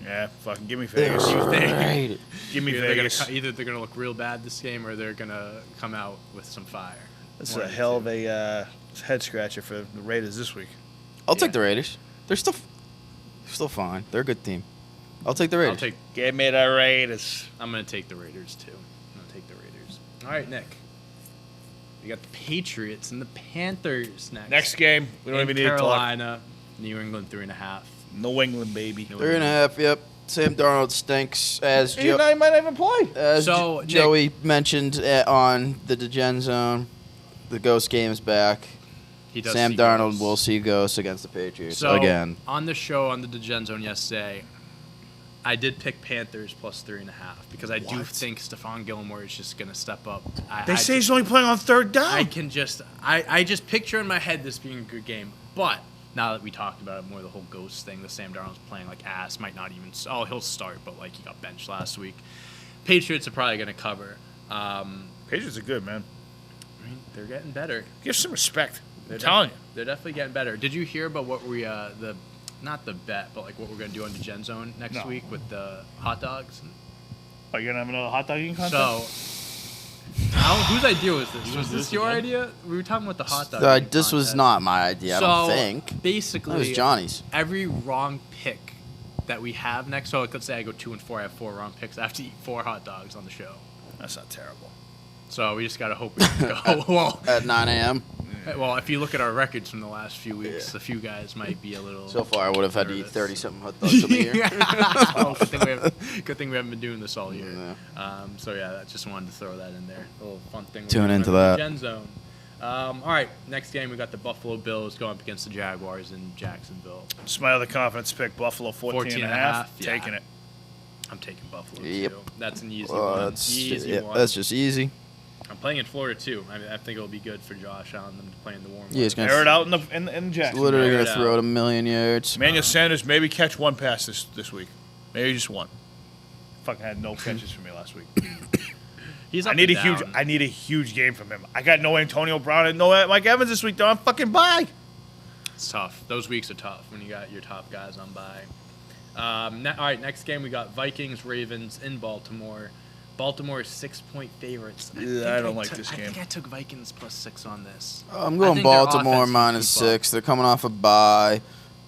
Speaker 4: Yeah, fucking give me Vegas.
Speaker 3: Raiders.
Speaker 4: Give me
Speaker 1: Either
Speaker 4: Vegas.
Speaker 1: either they're gonna look real bad this game, or they're gonna come out with some fire.
Speaker 4: That's
Speaker 1: One
Speaker 4: a
Speaker 1: of the
Speaker 4: hell
Speaker 1: two.
Speaker 4: of a head scratcher for the Raiders this week.
Speaker 3: I'll take the Raiders. They're still fine. They're a good team. I'll take the Raiders.
Speaker 4: Give me the Raiders.
Speaker 1: I'm gonna take the Raiders too. I'm gonna take the Raiders. All right, Nick. We got the Patriots and the Panthers next.
Speaker 4: Next game, we don't
Speaker 1: In
Speaker 4: even need to talk.
Speaker 1: Carolina, New England 3.5.
Speaker 4: New England, baby.
Speaker 3: 3.5. Yep. Sam Darnold stinks as
Speaker 4: He might not even play.
Speaker 1: So, Nick-
Speaker 3: Joey mentioned on the Degen Zone. The Ghost game is back.
Speaker 1: He does
Speaker 3: Sam
Speaker 1: see
Speaker 3: Darnold
Speaker 1: ghosts.
Speaker 3: will see ghosts against the Patriots
Speaker 1: So
Speaker 3: again.
Speaker 1: on the show on the Degen Zone yesterday, I did pick Panthers plus 3.5 because I do think Stephon Gilmore is just gonna step up.
Speaker 4: They say he's only playing on third down.
Speaker 1: I can just I just picture in my head this being a good game, but now that we talked about it more, the whole ghost thing, the Sam Darnold's playing like ass, might not even. Oh, he'll start, but like he got benched last week. Patriots are probably gonna cover.
Speaker 4: Patriots are good, man.
Speaker 1: I mean, they're getting better.
Speaker 4: Give some respect.
Speaker 1: They're
Speaker 4: I'm telling you.
Speaker 1: they're definitely getting better. Did you hear about what we not the bet, but like what we're gonna do on the Gen Zone next
Speaker 4: No.
Speaker 1: week with the hot dogs?
Speaker 4: Are you gonna have another hot dog eating contest?
Speaker 1: So, whose idea was this? Was this your idea? We were talking about the hot dog. eating
Speaker 3: This was
Speaker 1: contest.
Speaker 3: not my idea, I don't
Speaker 1: So,
Speaker 3: think.
Speaker 1: basically,
Speaker 3: That was Johnny's.
Speaker 1: every wrong pick that we have next. So let's say I go 2-4, I have 4 wrong picks. I have to eat 4 hot dogs on the show.
Speaker 4: That's not terrible.
Speaker 1: So we just gotta hope we can go well.
Speaker 3: At 9 a.m.
Speaker 1: Well, if you look at our records from the last few weeks, a few guys might be a little.
Speaker 3: So far, I would have had to eat
Speaker 1: nervous.
Speaker 3: 30-something hot dogs a year.
Speaker 1: Oh, good thing we haven't been doing this all year.
Speaker 3: Yeah.
Speaker 1: So yeah, I just wanted to throw that in there. A little fun thing. we're
Speaker 3: Tune
Speaker 1: doing
Speaker 3: into
Speaker 1: on the
Speaker 3: that.
Speaker 1: Gen Zone. All right, next game we got the Buffalo Bills going up against the Jaguars in Jacksonville.
Speaker 4: Just my other confidence pick, Buffalo 14 and a half.
Speaker 1: yeah.
Speaker 4: Taking it.
Speaker 1: I'm taking Buffalo
Speaker 3: Yep.
Speaker 1: too. That's an easy one.
Speaker 3: That's just easy.
Speaker 1: I'm playing in Florida too. I mean, I think it'll be good for Josh Allen them to play in the warm
Speaker 3: Yeah, he's
Speaker 1: weather.
Speaker 3: gonna
Speaker 4: Air it out in Jackson.
Speaker 3: literally
Speaker 1: Air
Speaker 3: going
Speaker 1: it
Speaker 3: to throw
Speaker 1: out.
Speaker 3: it a million yards.
Speaker 4: Emmanuel Sanders maybe catch one pass this week. Maybe just one. Fucking had no catches for me last week.
Speaker 1: He's
Speaker 4: I
Speaker 1: up
Speaker 4: need
Speaker 1: and
Speaker 4: a huge.
Speaker 1: down.
Speaker 4: I need a huge game from him. I got no Antonio Brown and no Mike Evans this week. Though I'm fucking bye.
Speaker 1: It's tough. Those weeks are tough when you got your top guys on bye. All right, next game we got Vikings Ravens in Baltimore. Baltimore is 6-point favorites.
Speaker 4: I don't like this
Speaker 1: I
Speaker 4: game.
Speaker 1: think I took Vikings +6 on this.
Speaker 3: I'm
Speaker 1: I
Speaker 3: going
Speaker 1: think their
Speaker 3: Baltimore
Speaker 1: offense can keep up.
Speaker 3: -6. They're coming off a bye.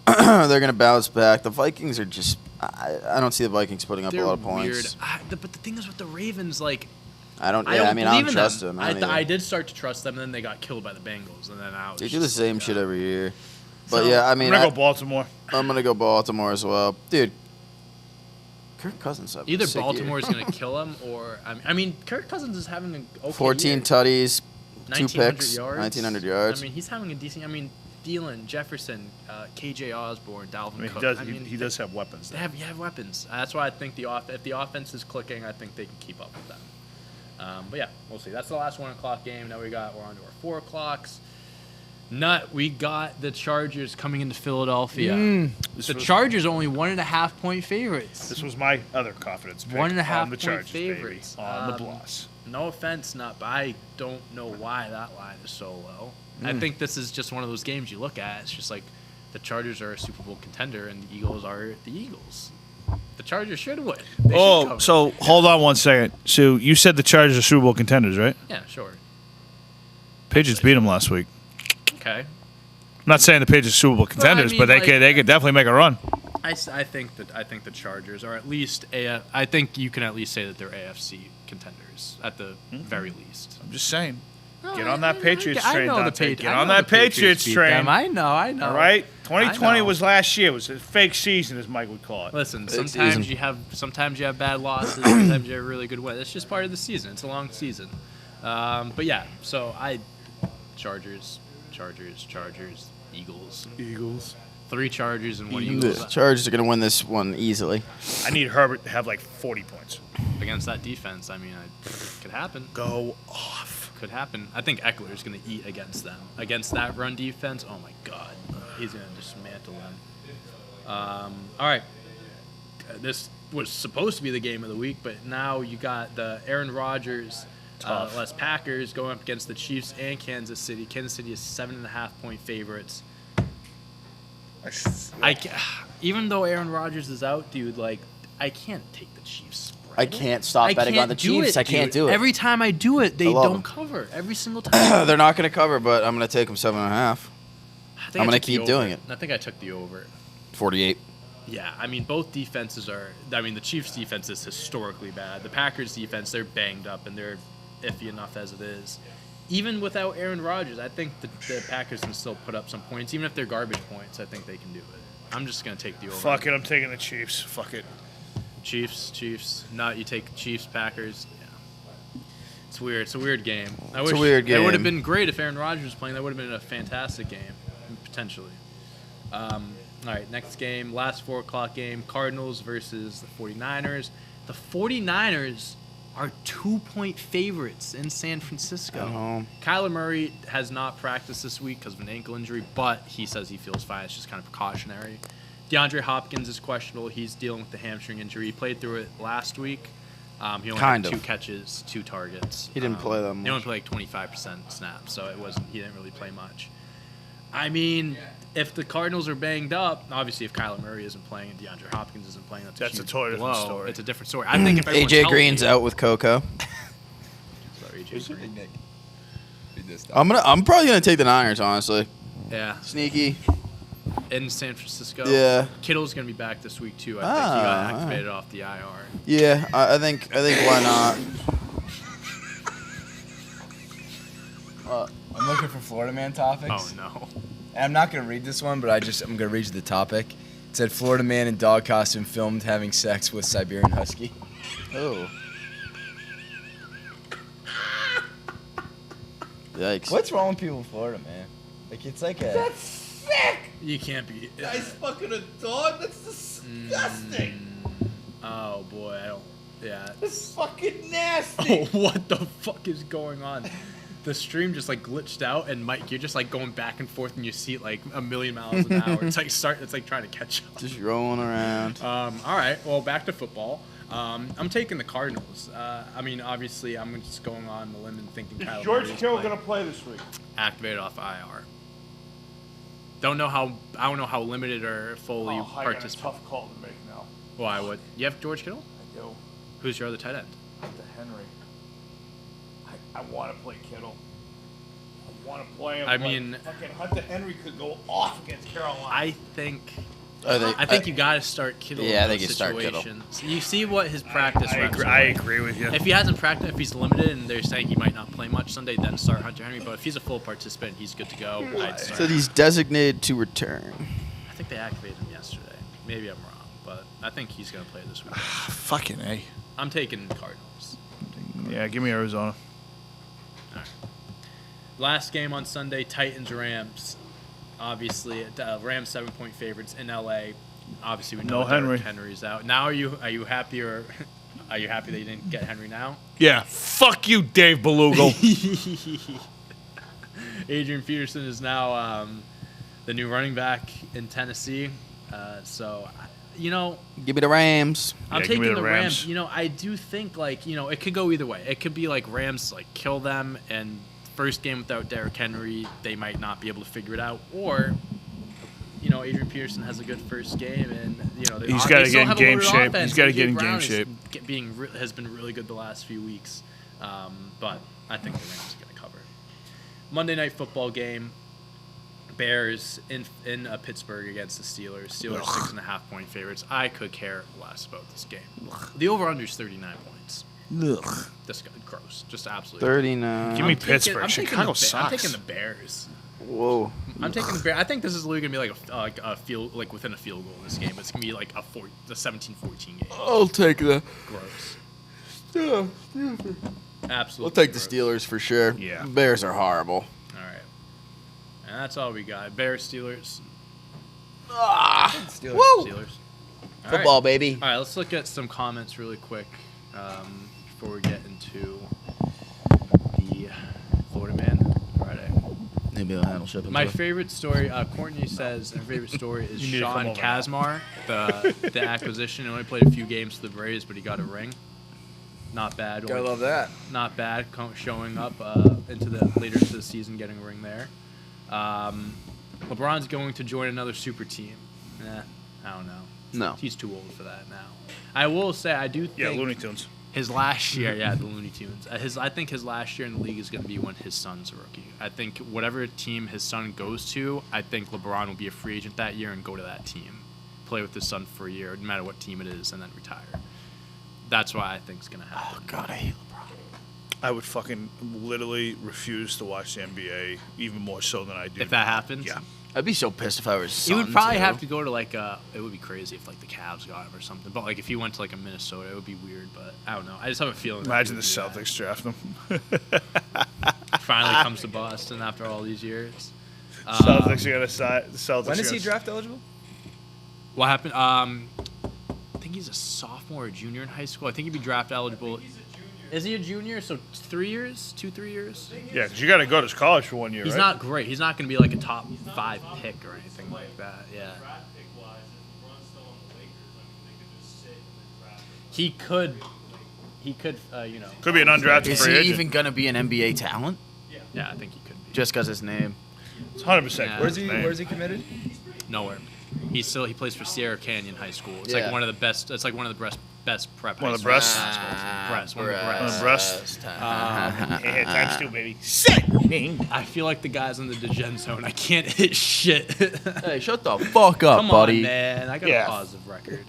Speaker 3: They're going to bounce back. The Vikings are just. I don't see the Vikings putting up
Speaker 1: They're
Speaker 3: a lot of
Speaker 1: weird.
Speaker 3: points.
Speaker 1: But the thing is with the Ravens, like
Speaker 3: I don't.
Speaker 1: I
Speaker 3: Yeah,
Speaker 1: don't
Speaker 3: I mean, I
Speaker 1: believe
Speaker 3: don't
Speaker 1: in
Speaker 3: trust
Speaker 1: them.
Speaker 3: them. I don't
Speaker 1: I
Speaker 3: either.
Speaker 1: did start to trust them, and then they got killed by the Bengals, and then I was
Speaker 3: They do the
Speaker 1: just
Speaker 3: same
Speaker 1: like,
Speaker 3: shit every year. But
Speaker 1: So,
Speaker 3: yeah, I
Speaker 4: I'm
Speaker 3: mean,
Speaker 4: gonna go Baltimore.
Speaker 3: I'm gonna go Baltimore as well, dude. Kirk Cousins having a
Speaker 1: Either
Speaker 3: sick
Speaker 1: Baltimore
Speaker 3: year.
Speaker 1: is going to kill him, or I mean, Kirk Cousins is having an okay
Speaker 3: 14
Speaker 1: year.
Speaker 3: tutties, 2
Speaker 1: 1900
Speaker 3: picks,
Speaker 1: yards.
Speaker 3: 1900 yards.
Speaker 1: I mean, he's having a decent. I mean, Thielen, Jefferson, KJ Osborne, Dalvin
Speaker 4: I mean,
Speaker 1: Cook.
Speaker 4: he does have weapons.
Speaker 1: They have weapons. That's why I think if the offense is clicking, I think they can keep up with them. But yeah, we'll see. That's the last 1 o'clock game. Now we're on to our 4 o'clocks. We got the Chargers coming into Philadelphia. The Chargers only 1.5-point favorites.
Speaker 4: This was my other confidence pick.
Speaker 1: 1.5
Speaker 4: on the
Speaker 1: point
Speaker 4: Chargers,
Speaker 1: favorites.
Speaker 4: baby. On the Bloss.
Speaker 1: No offense, but I don't know why that line is so low. I think this is just one of those games you look at. It's just like the Chargers are a Super Bowl contender and the Eagles are the Eagles. The Chargers should win. They should cover.
Speaker 4: So hold on one second. So you said the Chargers are Super Bowl contenders, right?
Speaker 1: Yeah, sure.
Speaker 4: Patriots beat them last week.
Speaker 1: Okay.
Speaker 4: I'm not saying the Patriots are Super Bowl contenders,
Speaker 1: mean,
Speaker 4: but they
Speaker 1: like-
Speaker 4: could definitely make a run.
Speaker 1: I think the Chargers are at least I think you can at least say that they're AFC contenders at the very least.
Speaker 4: I'm just saying.
Speaker 1: No,
Speaker 4: Get on that Patriots train, Dante. Get
Speaker 1: I
Speaker 4: on
Speaker 1: know
Speaker 4: that
Speaker 1: the Patriots
Speaker 4: Patriots
Speaker 1: beat
Speaker 4: train.
Speaker 1: them. I know.
Speaker 4: All right?
Speaker 1: I
Speaker 4: 2020
Speaker 1: know.
Speaker 4: was last year. It was a fake season, as Mike would call it.
Speaker 1: Listen,
Speaker 3: season.
Speaker 1: sometimes you have bad losses, sometimes you have really good wins. It's just part of the season. It's a long season. But yeah, so Chargers, Eagles. 3 Chargers and 1
Speaker 3: The
Speaker 1: Eagles
Speaker 3: Chargers are gonna win this one easily.
Speaker 4: I need Herbert to have like 40 points.
Speaker 1: against that defense. I mean, could happen.
Speaker 4: Go off.
Speaker 1: Could happen. I think Eckler's going to eat against them. Against that run defense, oh my God. He's going to dismantle them. All right. This was supposed to be the game of the week, but now you got the Aaron Rodgers, less Packers going up against the Chiefs and Kansas City. Kansas City is 7.5-point favorites. Even though Aaron Rodgers is out, dude, like, I can't take the Chiefs.
Speaker 3: I can't stop betting on the Chiefs. I can't do it.
Speaker 1: Every time I do it, they
Speaker 3: love
Speaker 1: don't
Speaker 3: them.
Speaker 1: cover. Every single time.
Speaker 3: They're not going to cover, but I'm going to take them 7.5.
Speaker 1: I
Speaker 3: I'm gonna
Speaker 1: took the
Speaker 3: keep doing
Speaker 1: over.
Speaker 3: it.
Speaker 1: I think I took the over.
Speaker 3: 48.
Speaker 1: Yeah, I mean, both defenses are. I mean, the Chiefs' defense is historically bad. The Packers' defense, they're banged up and they're iffy enough as it is. Even without Aaron Rodgers, I think the Packers can still put up some points. Even if they're garbage points, I think they can do it. I'm just going to take the over.
Speaker 4: Fuck it, I'm taking the Chiefs. Fuck it.
Speaker 1: Chiefs. No, you take Chiefs, Packers. Yeah. It's weird. It's a weird game.
Speaker 3: It's a weird
Speaker 1: It would
Speaker 3: game.
Speaker 1: have been great if Aaron Rodgers was playing. That would have been a fantastic game, potentially. All right, next game, last 4 o'clock game, Cardinals versus the 49ers. The 49ers are 2-point favorites in San Francisco.
Speaker 3: At home.
Speaker 1: Kyler Murray has not practiced this week because of an ankle injury, but he says he feels fine. It's just kind of precautionary. DeAndre Hopkins is questionable. He's dealing with the hamstring injury. He played through it last week. He only
Speaker 3: Kind
Speaker 1: had
Speaker 3: of.
Speaker 1: 2 catches, 2 targets.
Speaker 3: He didn't play that
Speaker 1: He only
Speaker 3: much.
Speaker 1: played like 25% snaps, so he didn't really play much. I mean, if the Cardinals are banged up, obviously if Kyler Murray isn't playing and DeAndre Hopkins isn't playing, that's
Speaker 4: a
Speaker 1: huge
Speaker 4: totally different
Speaker 1: blow.
Speaker 4: story.
Speaker 1: It's a different story. I think if everyone's
Speaker 3: AJ
Speaker 1: healthy-
Speaker 3: Green's out with Coco.
Speaker 1: Sorry, AJ Green.
Speaker 2: Nick. Read this down.
Speaker 3: I'm probably gonna take the Niners, honestly.
Speaker 1: Yeah,
Speaker 3: Sneaky.
Speaker 1: in San Francisco.
Speaker 3: Yeah.
Speaker 1: Kittle's gonna be back this week too. I think he got
Speaker 3: Ah,
Speaker 1: activated off the IR.
Speaker 3: Yeah, I think why not?
Speaker 2: I'm looking for Florida Man topics.
Speaker 1: Oh no.
Speaker 2: And I'm not going to read this one, but I'm going to read you the topic. It said Florida man in dog costume filmed having sex with Siberian Husky.
Speaker 3: Oh. Yikes.
Speaker 2: What's wrong with people in Florida, man? Like, it's like a...
Speaker 1: You can't be.
Speaker 4: fucking a dog? That's disgusting.
Speaker 1: Oh boy, I don't. Yeah.
Speaker 4: It's fucking nasty.
Speaker 1: Oh, what the fuck is going on? The stream just like glitched out, and Mike, you're just like going back and forth, and you see it like a million miles an hour. It's like trying to catch up.
Speaker 3: Just rolling around.
Speaker 1: All right, well, back to football. I'm taking the Cardinals. I mean, obviously, I'm just going on the limb and thinking Kyle
Speaker 4: George
Speaker 1: Murray's
Speaker 4: Kittle
Speaker 1: playing.
Speaker 4: gonna play this week?
Speaker 1: Activated off IR. I don't know how limited or fully
Speaker 4: I got a
Speaker 1: participate.
Speaker 4: tough call to make now.
Speaker 1: Why? What? You have George Kittle?
Speaker 4: I do.
Speaker 1: Who's your other tight end?
Speaker 4: Hunter Henry. I want to play Kittle. I want to play him.
Speaker 1: I
Speaker 4: but
Speaker 1: mean-
Speaker 4: fucking Hunter Henry could go off against Carolina.
Speaker 1: I think
Speaker 3: I
Speaker 1: you got to start Kittle.
Speaker 3: Yeah, I
Speaker 1: in
Speaker 3: think
Speaker 1: those
Speaker 3: you start Kittle.
Speaker 1: situations. You see what his practice reps are
Speaker 4: I
Speaker 1: like.
Speaker 4: agree with you.
Speaker 1: If he hasn't practiced, if he's limited, and they're saying he might not play much Sunday, then start Hunter Henry. But if he's a full participant, he's good to go. I'd start.
Speaker 3: So he's designated to return.
Speaker 1: I think they activated him yesterday. Maybe I'm wrong, but I think he's going to play this week.
Speaker 4: Fucking A.
Speaker 1: I'm taking Cardinals.
Speaker 4: Yeah, give me Arizona.
Speaker 1: Last game on Sunday, Titans-Rams. Obviously, Rams 7-point favorites in LA. Obviously, we know
Speaker 4: No Henry.
Speaker 1: Henry's out. Now, are you happy or are you happy that you didn't get Henry now?
Speaker 4: Yeah, fuck you, Dave Belugo.
Speaker 1: Adrian Peterson is now the new running back in Tennessee. You know,
Speaker 3: Give me the Rams.
Speaker 1: I'm
Speaker 4: Yeah, give me
Speaker 1: taking
Speaker 4: the
Speaker 1: the Rams.
Speaker 4: Rams.
Speaker 1: You know, I do think it could go either way. It could be like Rams kill them, and first game without Derrick Henry, they might not be able to figure it out, or Adrian Peterson has a good first game, and
Speaker 4: He's
Speaker 1: got
Speaker 4: gotta get in game shape. He's gotta get in game shape.
Speaker 1: Has been really good the last few weeks, but I think the Rams are going to cover. Monday Night Football game. Bears in Pittsburgh against the Steelers. Steelers 6.5-point favorites. I could care less about this game. The over/under is 39 points.
Speaker 4: Ugh.
Speaker 1: This guy, gross. Just absolutely.
Speaker 3: 39.
Speaker 4: Give me
Speaker 1: I'm
Speaker 4: Pittsburgh. Chicago
Speaker 1: I'm
Speaker 4: sucks.
Speaker 1: taking the Bears.
Speaker 3: Whoa.
Speaker 1: I'm taking the Bears. I think this is literally gonna be a field within a field goal in this game. It's gonna be like a 17-14 game.
Speaker 3: I'll take the.
Speaker 1: Gross. Absolutely.
Speaker 3: We'll take the
Speaker 1: gross.
Speaker 3: Steelers for sure.
Speaker 4: Yeah.
Speaker 3: Bears are horrible.
Speaker 1: All right. And that's all we got. Bears, Steelers.
Speaker 2: Steelers.
Speaker 3: Woo!
Speaker 1: Steelers. All
Speaker 3: Football,
Speaker 1: right.
Speaker 3: baby.
Speaker 1: All right, let's look at some comments really quick before we get into the Florida Man Friday.
Speaker 3: Maybe I'll handle shipping.
Speaker 1: My
Speaker 3: too.
Speaker 1: favorite story, Courtney says, her favorite story is
Speaker 4: You need to come
Speaker 1: Sean
Speaker 4: over
Speaker 1: Kazmar, the acquisition. He only played a few games for the Braves, but he got a ring. Not bad.
Speaker 2: Gotta love that.
Speaker 1: Not bad. Showing up later into the season, getting a ring there. LeBron's going to join another super team. I don't know.
Speaker 3: No.
Speaker 1: He's too old for that now. I will say I do think
Speaker 4: Yeah, Looney Tunes.
Speaker 1: his last year, the Looney Tunes. I think his last year in the league is going to be when his son's a rookie. I think whatever team his son goes to, I think LeBron will be a free agent that year and go to that team, play with his son for a year, no matter what team it is, and then retire. That's why I think it's going to happen.
Speaker 3: Oh, God, I hate LeBron.
Speaker 4: I would fucking literally refuse to watch the NBA even more so than I do.
Speaker 1: If that happens,
Speaker 4: Yeah.
Speaker 3: I'd be so pissed if I was.
Speaker 1: he would probably have to go to it would be crazy if the Cavs got him or something. But if he went to a Minnesota, it would be weird. But I don't know. I just have a feeling. that
Speaker 4: Imagine
Speaker 1: he
Speaker 4: the
Speaker 1: would do
Speaker 4: Celtics draft him.
Speaker 1: that. Finally comes to Boston after all these years.
Speaker 4: Celtics are gonna sign. The Celtics.
Speaker 2: When
Speaker 4: are
Speaker 2: is he
Speaker 4: gonna-
Speaker 2: draft eligible?
Speaker 1: What happened? I think he's a sophomore or junior in high school. I think he'd be draft eligible. Is he a junior? So 3 years, 2-3 years.
Speaker 4: Yeah, because you got to go to college for 1 year.
Speaker 1: He's
Speaker 4: right?
Speaker 1: not great. He's not going to be a top 5 pick or anything like that. Yeah. He could.
Speaker 4: Could be an undrafted
Speaker 3: Is
Speaker 4: free
Speaker 3: he
Speaker 4: agent.
Speaker 3: even gonna be an NBA talent?
Speaker 1: Yeah, I think he could be.
Speaker 3: Just because his name.
Speaker 4: It's 100%.
Speaker 1: Yeah.
Speaker 2: Where's he committed?
Speaker 1: Nowhere. He plays for Sierra Canyon High School. It's
Speaker 3: Yeah.
Speaker 1: one of the best. It's one of the best prep.
Speaker 4: One
Speaker 1: high
Speaker 4: of the breasts?
Speaker 1: schools. One of the
Speaker 4: One of the
Speaker 1: breasts.
Speaker 4: breasts.
Speaker 3: Uh-huh.
Speaker 4: Yeah, times 2, baby. Sick.
Speaker 1: I feel like the guys in the degen zone. I can't hit shit.
Speaker 3: Hey, shut the fuck up,
Speaker 1: Come
Speaker 3: buddy.
Speaker 1: on, man. I got
Speaker 4: Yeah.
Speaker 1: a positive record.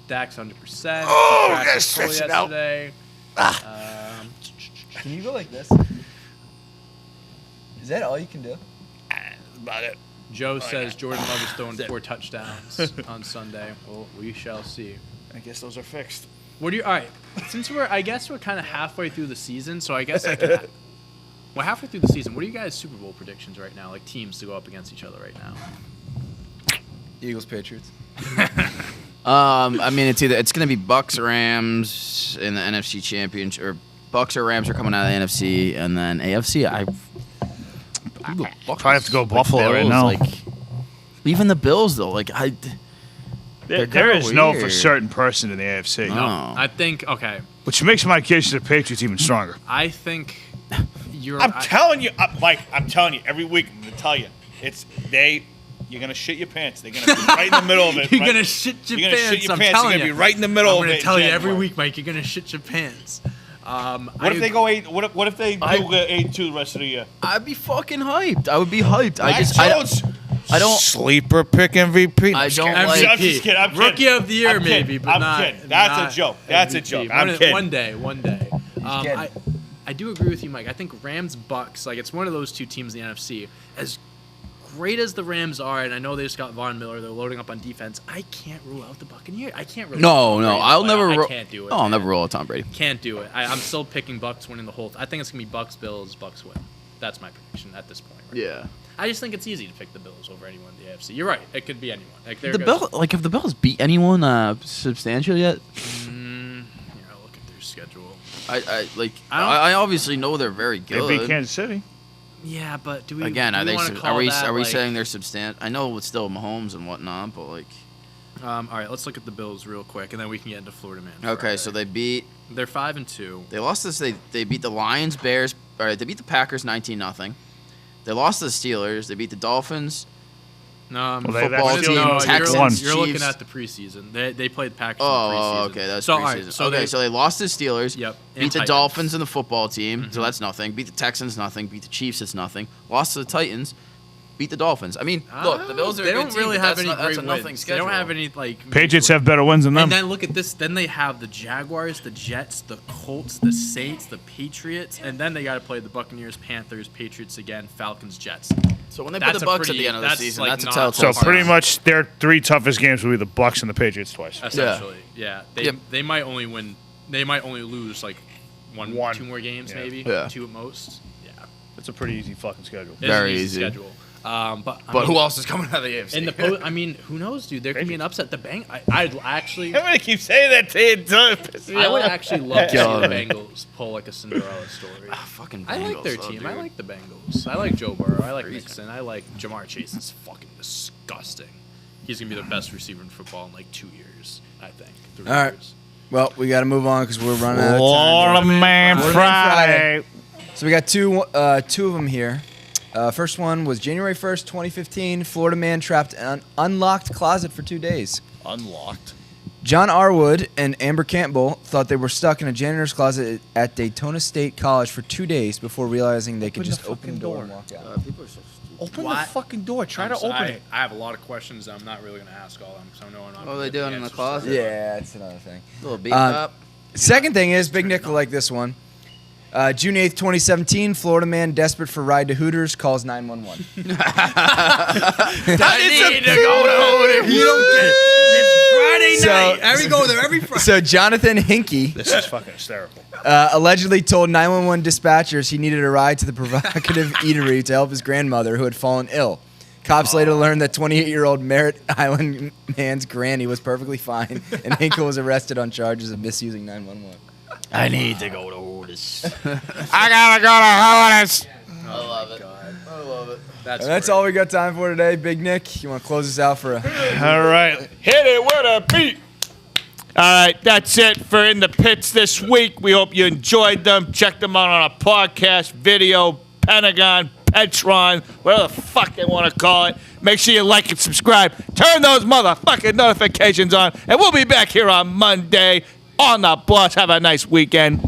Speaker 1: Dax 100%.
Speaker 4: Oh,
Speaker 1: He cracked
Speaker 4: gotta
Speaker 1: his
Speaker 4: stretch
Speaker 1: toe
Speaker 4: it out.
Speaker 1: yesterday.
Speaker 2: Can you go like this? Is that all you can do?
Speaker 4: That's about it.
Speaker 1: Joe says Jordan Love is throwing 4 touchdowns on Sunday. Well, we shall see.
Speaker 4: I guess those are fixed.
Speaker 1: What do you? All right. Since we're kind of halfway through the season, so I guess we're halfway through the season. What are you guys' Super Bowl predictions right now? Teams to go up against each other right now.
Speaker 2: Eagles, Patriots.
Speaker 3: I mean, it's gonna be Bucks Rams in the NFC Championship, or Bucks or Rams are coming out of the NFC, and then AFC. I
Speaker 4: Probably have to go Buffalo right
Speaker 3: Bills,
Speaker 4: now.
Speaker 3: Like, even the Bills though,
Speaker 4: There
Speaker 3: kinda
Speaker 4: is no for
Speaker 3: weird.
Speaker 4: certain person in the AFC,
Speaker 3: no.
Speaker 1: I think okay.
Speaker 4: which makes my case to the Patriots even stronger.
Speaker 1: I think you're.
Speaker 4: I'm telling you, Mike. I'm telling you every week. I'm gonna tell you, you're gonna shit your pants. They're gonna be right in the middle of it.
Speaker 1: You're
Speaker 4: right?
Speaker 1: gonna shit your
Speaker 4: You're gonna
Speaker 1: pants.
Speaker 4: shit your
Speaker 1: I'm
Speaker 4: pants.
Speaker 1: telling
Speaker 4: You're gonna
Speaker 1: you.
Speaker 4: be right in the middle
Speaker 1: I'm
Speaker 4: of it.
Speaker 1: gonna tell you every
Speaker 4: January.
Speaker 1: week, Mike. You're gonna shit your pants.
Speaker 4: What if they go 8? What if they do 8-2 the rest of the year?
Speaker 3: I'd be fucking hyped. I would be hyped.
Speaker 4: I don't sleeper pick MVP.
Speaker 3: I don't
Speaker 4: I'm
Speaker 3: like-
Speaker 4: just kidding. I'm kidding.
Speaker 1: Rookie of the year,
Speaker 4: I'm kidding.
Speaker 1: maybe, but
Speaker 4: I'm
Speaker 1: not.
Speaker 4: kidding. That's
Speaker 1: not
Speaker 4: a joke. That's a
Speaker 1: MVP.
Speaker 4: joke. I'm kidding.
Speaker 1: One day.
Speaker 2: kidding.
Speaker 1: I do agree with you, Mike. I think Rams Bucks, like it's one of those two teams in the NFC. As great as the Rams are, and I know they just got Von Miller, they're loading up on defense. I can't rule out the Buccaneers. I can't really.
Speaker 3: No, I'll never.
Speaker 1: I can't do it.
Speaker 3: I'll
Speaker 1: man.
Speaker 3: never roll a Tom Brady.
Speaker 1: Can't do it. I'm still picking Bucks winning the whole. I think it's gonna be Bucks Bills. Bucks win. That's my prediction at this point. Right?
Speaker 3: Yeah.
Speaker 1: I just think it's easy to pick the Bills over anyone in the AFC. You're right. It could be anyone. Like
Speaker 3: Have the Bills beat anyone substantial yet?
Speaker 1: Yeah, look at their schedule.
Speaker 3: I obviously know they're very
Speaker 4: They
Speaker 3: good.
Speaker 4: beat Kansas City.
Speaker 1: Yeah, but do we
Speaker 3: Again,
Speaker 1: do
Speaker 3: are
Speaker 1: we
Speaker 3: they?
Speaker 1: wanna call
Speaker 3: Are we
Speaker 1: that,
Speaker 3: saying they're substantial? I know it's still Mahomes and whatnot, but like.
Speaker 1: All right, let's look at the Bills real quick, and then we can get into Florida Man.
Speaker 3: Okay, so they beat.
Speaker 1: They're 5-2.
Speaker 3: They lost this. They beat the Lions, Bears. All right, they beat the Packers 19-0. They lost to the Steelers. They beat the Dolphins.
Speaker 1: No,
Speaker 4: Well, they-
Speaker 3: Football
Speaker 4: that's
Speaker 3: team,
Speaker 1: no,
Speaker 3: Texans,
Speaker 1: you're looking
Speaker 3: Chiefs.
Speaker 1: at the preseason. They played Packers. in the
Speaker 3: Oh,
Speaker 1: preseason.
Speaker 3: okay, that's
Speaker 1: so,
Speaker 3: preseason.
Speaker 1: all right,
Speaker 3: So they lost to the Steelers.
Speaker 1: Yep,
Speaker 3: Beat
Speaker 1: and
Speaker 3: the
Speaker 1: Titans.
Speaker 3: Dolphins and the football team, so that's nothing. Beat the Texans, nothing. Beat the Chiefs, it's nothing. Lost to the Titans. Beat the Dolphins. I mean, look, the Bills are.
Speaker 1: They
Speaker 3: a good
Speaker 1: don't
Speaker 3: team,
Speaker 1: really
Speaker 3: but
Speaker 1: have
Speaker 3: that's
Speaker 1: any
Speaker 3: not- that's
Speaker 1: great
Speaker 3: a nothing
Speaker 1: wins. They
Speaker 3: schedule.
Speaker 1: don't have any like.
Speaker 4: Patriots have better wins than them.
Speaker 1: And then look at this. Then they have the Jaguars, the Jets, the Colts, the Saints, the Patriots, and then they got to play the Buccaneers, Panthers, Patriots again, Falcons, Jets.
Speaker 3: So when they play
Speaker 1: That's
Speaker 3: the
Speaker 1: a
Speaker 3: Bucks
Speaker 1: pretty-
Speaker 3: at the end of the
Speaker 1: that's,
Speaker 3: season,
Speaker 1: like,
Speaker 3: that's a
Speaker 1: not
Speaker 3: telltale.
Speaker 4: So
Speaker 1: far.
Speaker 4: pretty much their 3 toughest games will be the Bucks and the Patriots twice.
Speaker 1: Essentially, yeah.
Speaker 3: Yep.
Speaker 1: They might only win. They might only lose like one,
Speaker 4: One.
Speaker 1: 2 more games,
Speaker 4: Yeah.
Speaker 1: maybe
Speaker 3: Yeah.
Speaker 1: 2 at most. Yeah,
Speaker 4: That's a pretty easy fucking schedule.
Speaker 1: it's
Speaker 3: Very
Speaker 1: an
Speaker 3: easy.
Speaker 1: schedule. But
Speaker 3: But who else is coming out of the AFC?
Speaker 1: In the I mean, who knows, dude? There can be an upset. I'd actually.
Speaker 4: I'm gonna keep saying that to you.
Speaker 1: I would actually love to see
Speaker 3: God.
Speaker 1: the Bengals pull like a Cinderella story.
Speaker 3: fucking
Speaker 1: I like
Speaker 3: Bengals,
Speaker 1: their
Speaker 3: though,
Speaker 1: team. I
Speaker 3: dude.
Speaker 1: like the Bengals. I like Joe Burrow. I like
Speaker 3: Crazy.
Speaker 1: Mixon. I like Jamar Chase. Is fucking disgusting. He's gonna be the best receiver in football in like 2 years. I think. 3
Speaker 2: All right.
Speaker 1: years.
Speaker 2: Well, we got to move on because we're running out of time.
Speaker 4: Florida Man
Speaker 2: Florida Man
Speaker 4: Friday.
Speaker 2: So we got two of them here. First one was January 1st, 2015. Florida man trapped in an unlocked closet for 2 days.
Speaker 4: Unlocked.
Speaker 2: John Arwood and Amber Campbell thought they were stuck in a janitor's closet at Daytona State College for 2 days before realizing they could
Speaker 4: Open
Speaker 2: just
Speaker 4: the
Speaker 2: open
Speaker 4: fucking
Speaker 2: the door
Speaker 4: door.
Speaker 2: and walk out.
Speaker 3: People are so stupid.
Speaker 4: Open
Speaker 1: What?
Speaker 4: the fucking door. Try
Speaker 1: I'm
Speaker 4: to
Speaker 1: so-
Speaker 4: open it.
Speaker 1: I have a lot of questions. I'm not really gonna ask all of them because I know I'm not.
Speaker 3: What are
Speaker 1: gonna
Speaker 3: they
Speaker 1: get
Speaker 3: doing in the
Speaker 1: answers to
Speaker 3: closet?
Speaker 1: them.
Speaker 2: Yeah, that's another thing.
Speaker 3: Little beat
Speaker 2: Um,
Speaker 3: up.
Speaker 2: Second thing is, Big Nick will like this one. June 8th, 2017, Florida man desperate for ride to Hooters calls 911.
Speaker 3: I need to go to Hooters.
Speaker 1: You don't get it. It's Friday
Speaker 2: So-
Speaker 1: night. Every go there every Friday.
Speaker 2: So Jonathan Hinkey
Speaker 4: This is fucking hysterical.
Speaker 2: allegedly told 911 dispatchers he needed a ride to the provocative eatery to help his grandmother who had fallen ill. Cops later learned that 28-year-old Merritt Island man's granny was perfectly fine, and Hinkle was arrested on charges of misusing 911.
Speaker 3: I need to go to Hooters.
Speaker 4: I gotta go to Hooters.
Speaker 3: I love it. I love it.
Speaker 2: That's all we got time for today. Big Nick, you want to close us out for a...
Speaker 4: All right. Hit it with a beat. All right, that's it for In the Pits this week. We hope you enjoyed them. Check them out on a podcast, video, Pentagon, Petron, whatever the fuck they want to call it. Make sure you like and subscribe. Turn those motherfucking notifications on. And we'll be back here on Monday on the bus. Have a nice weekend.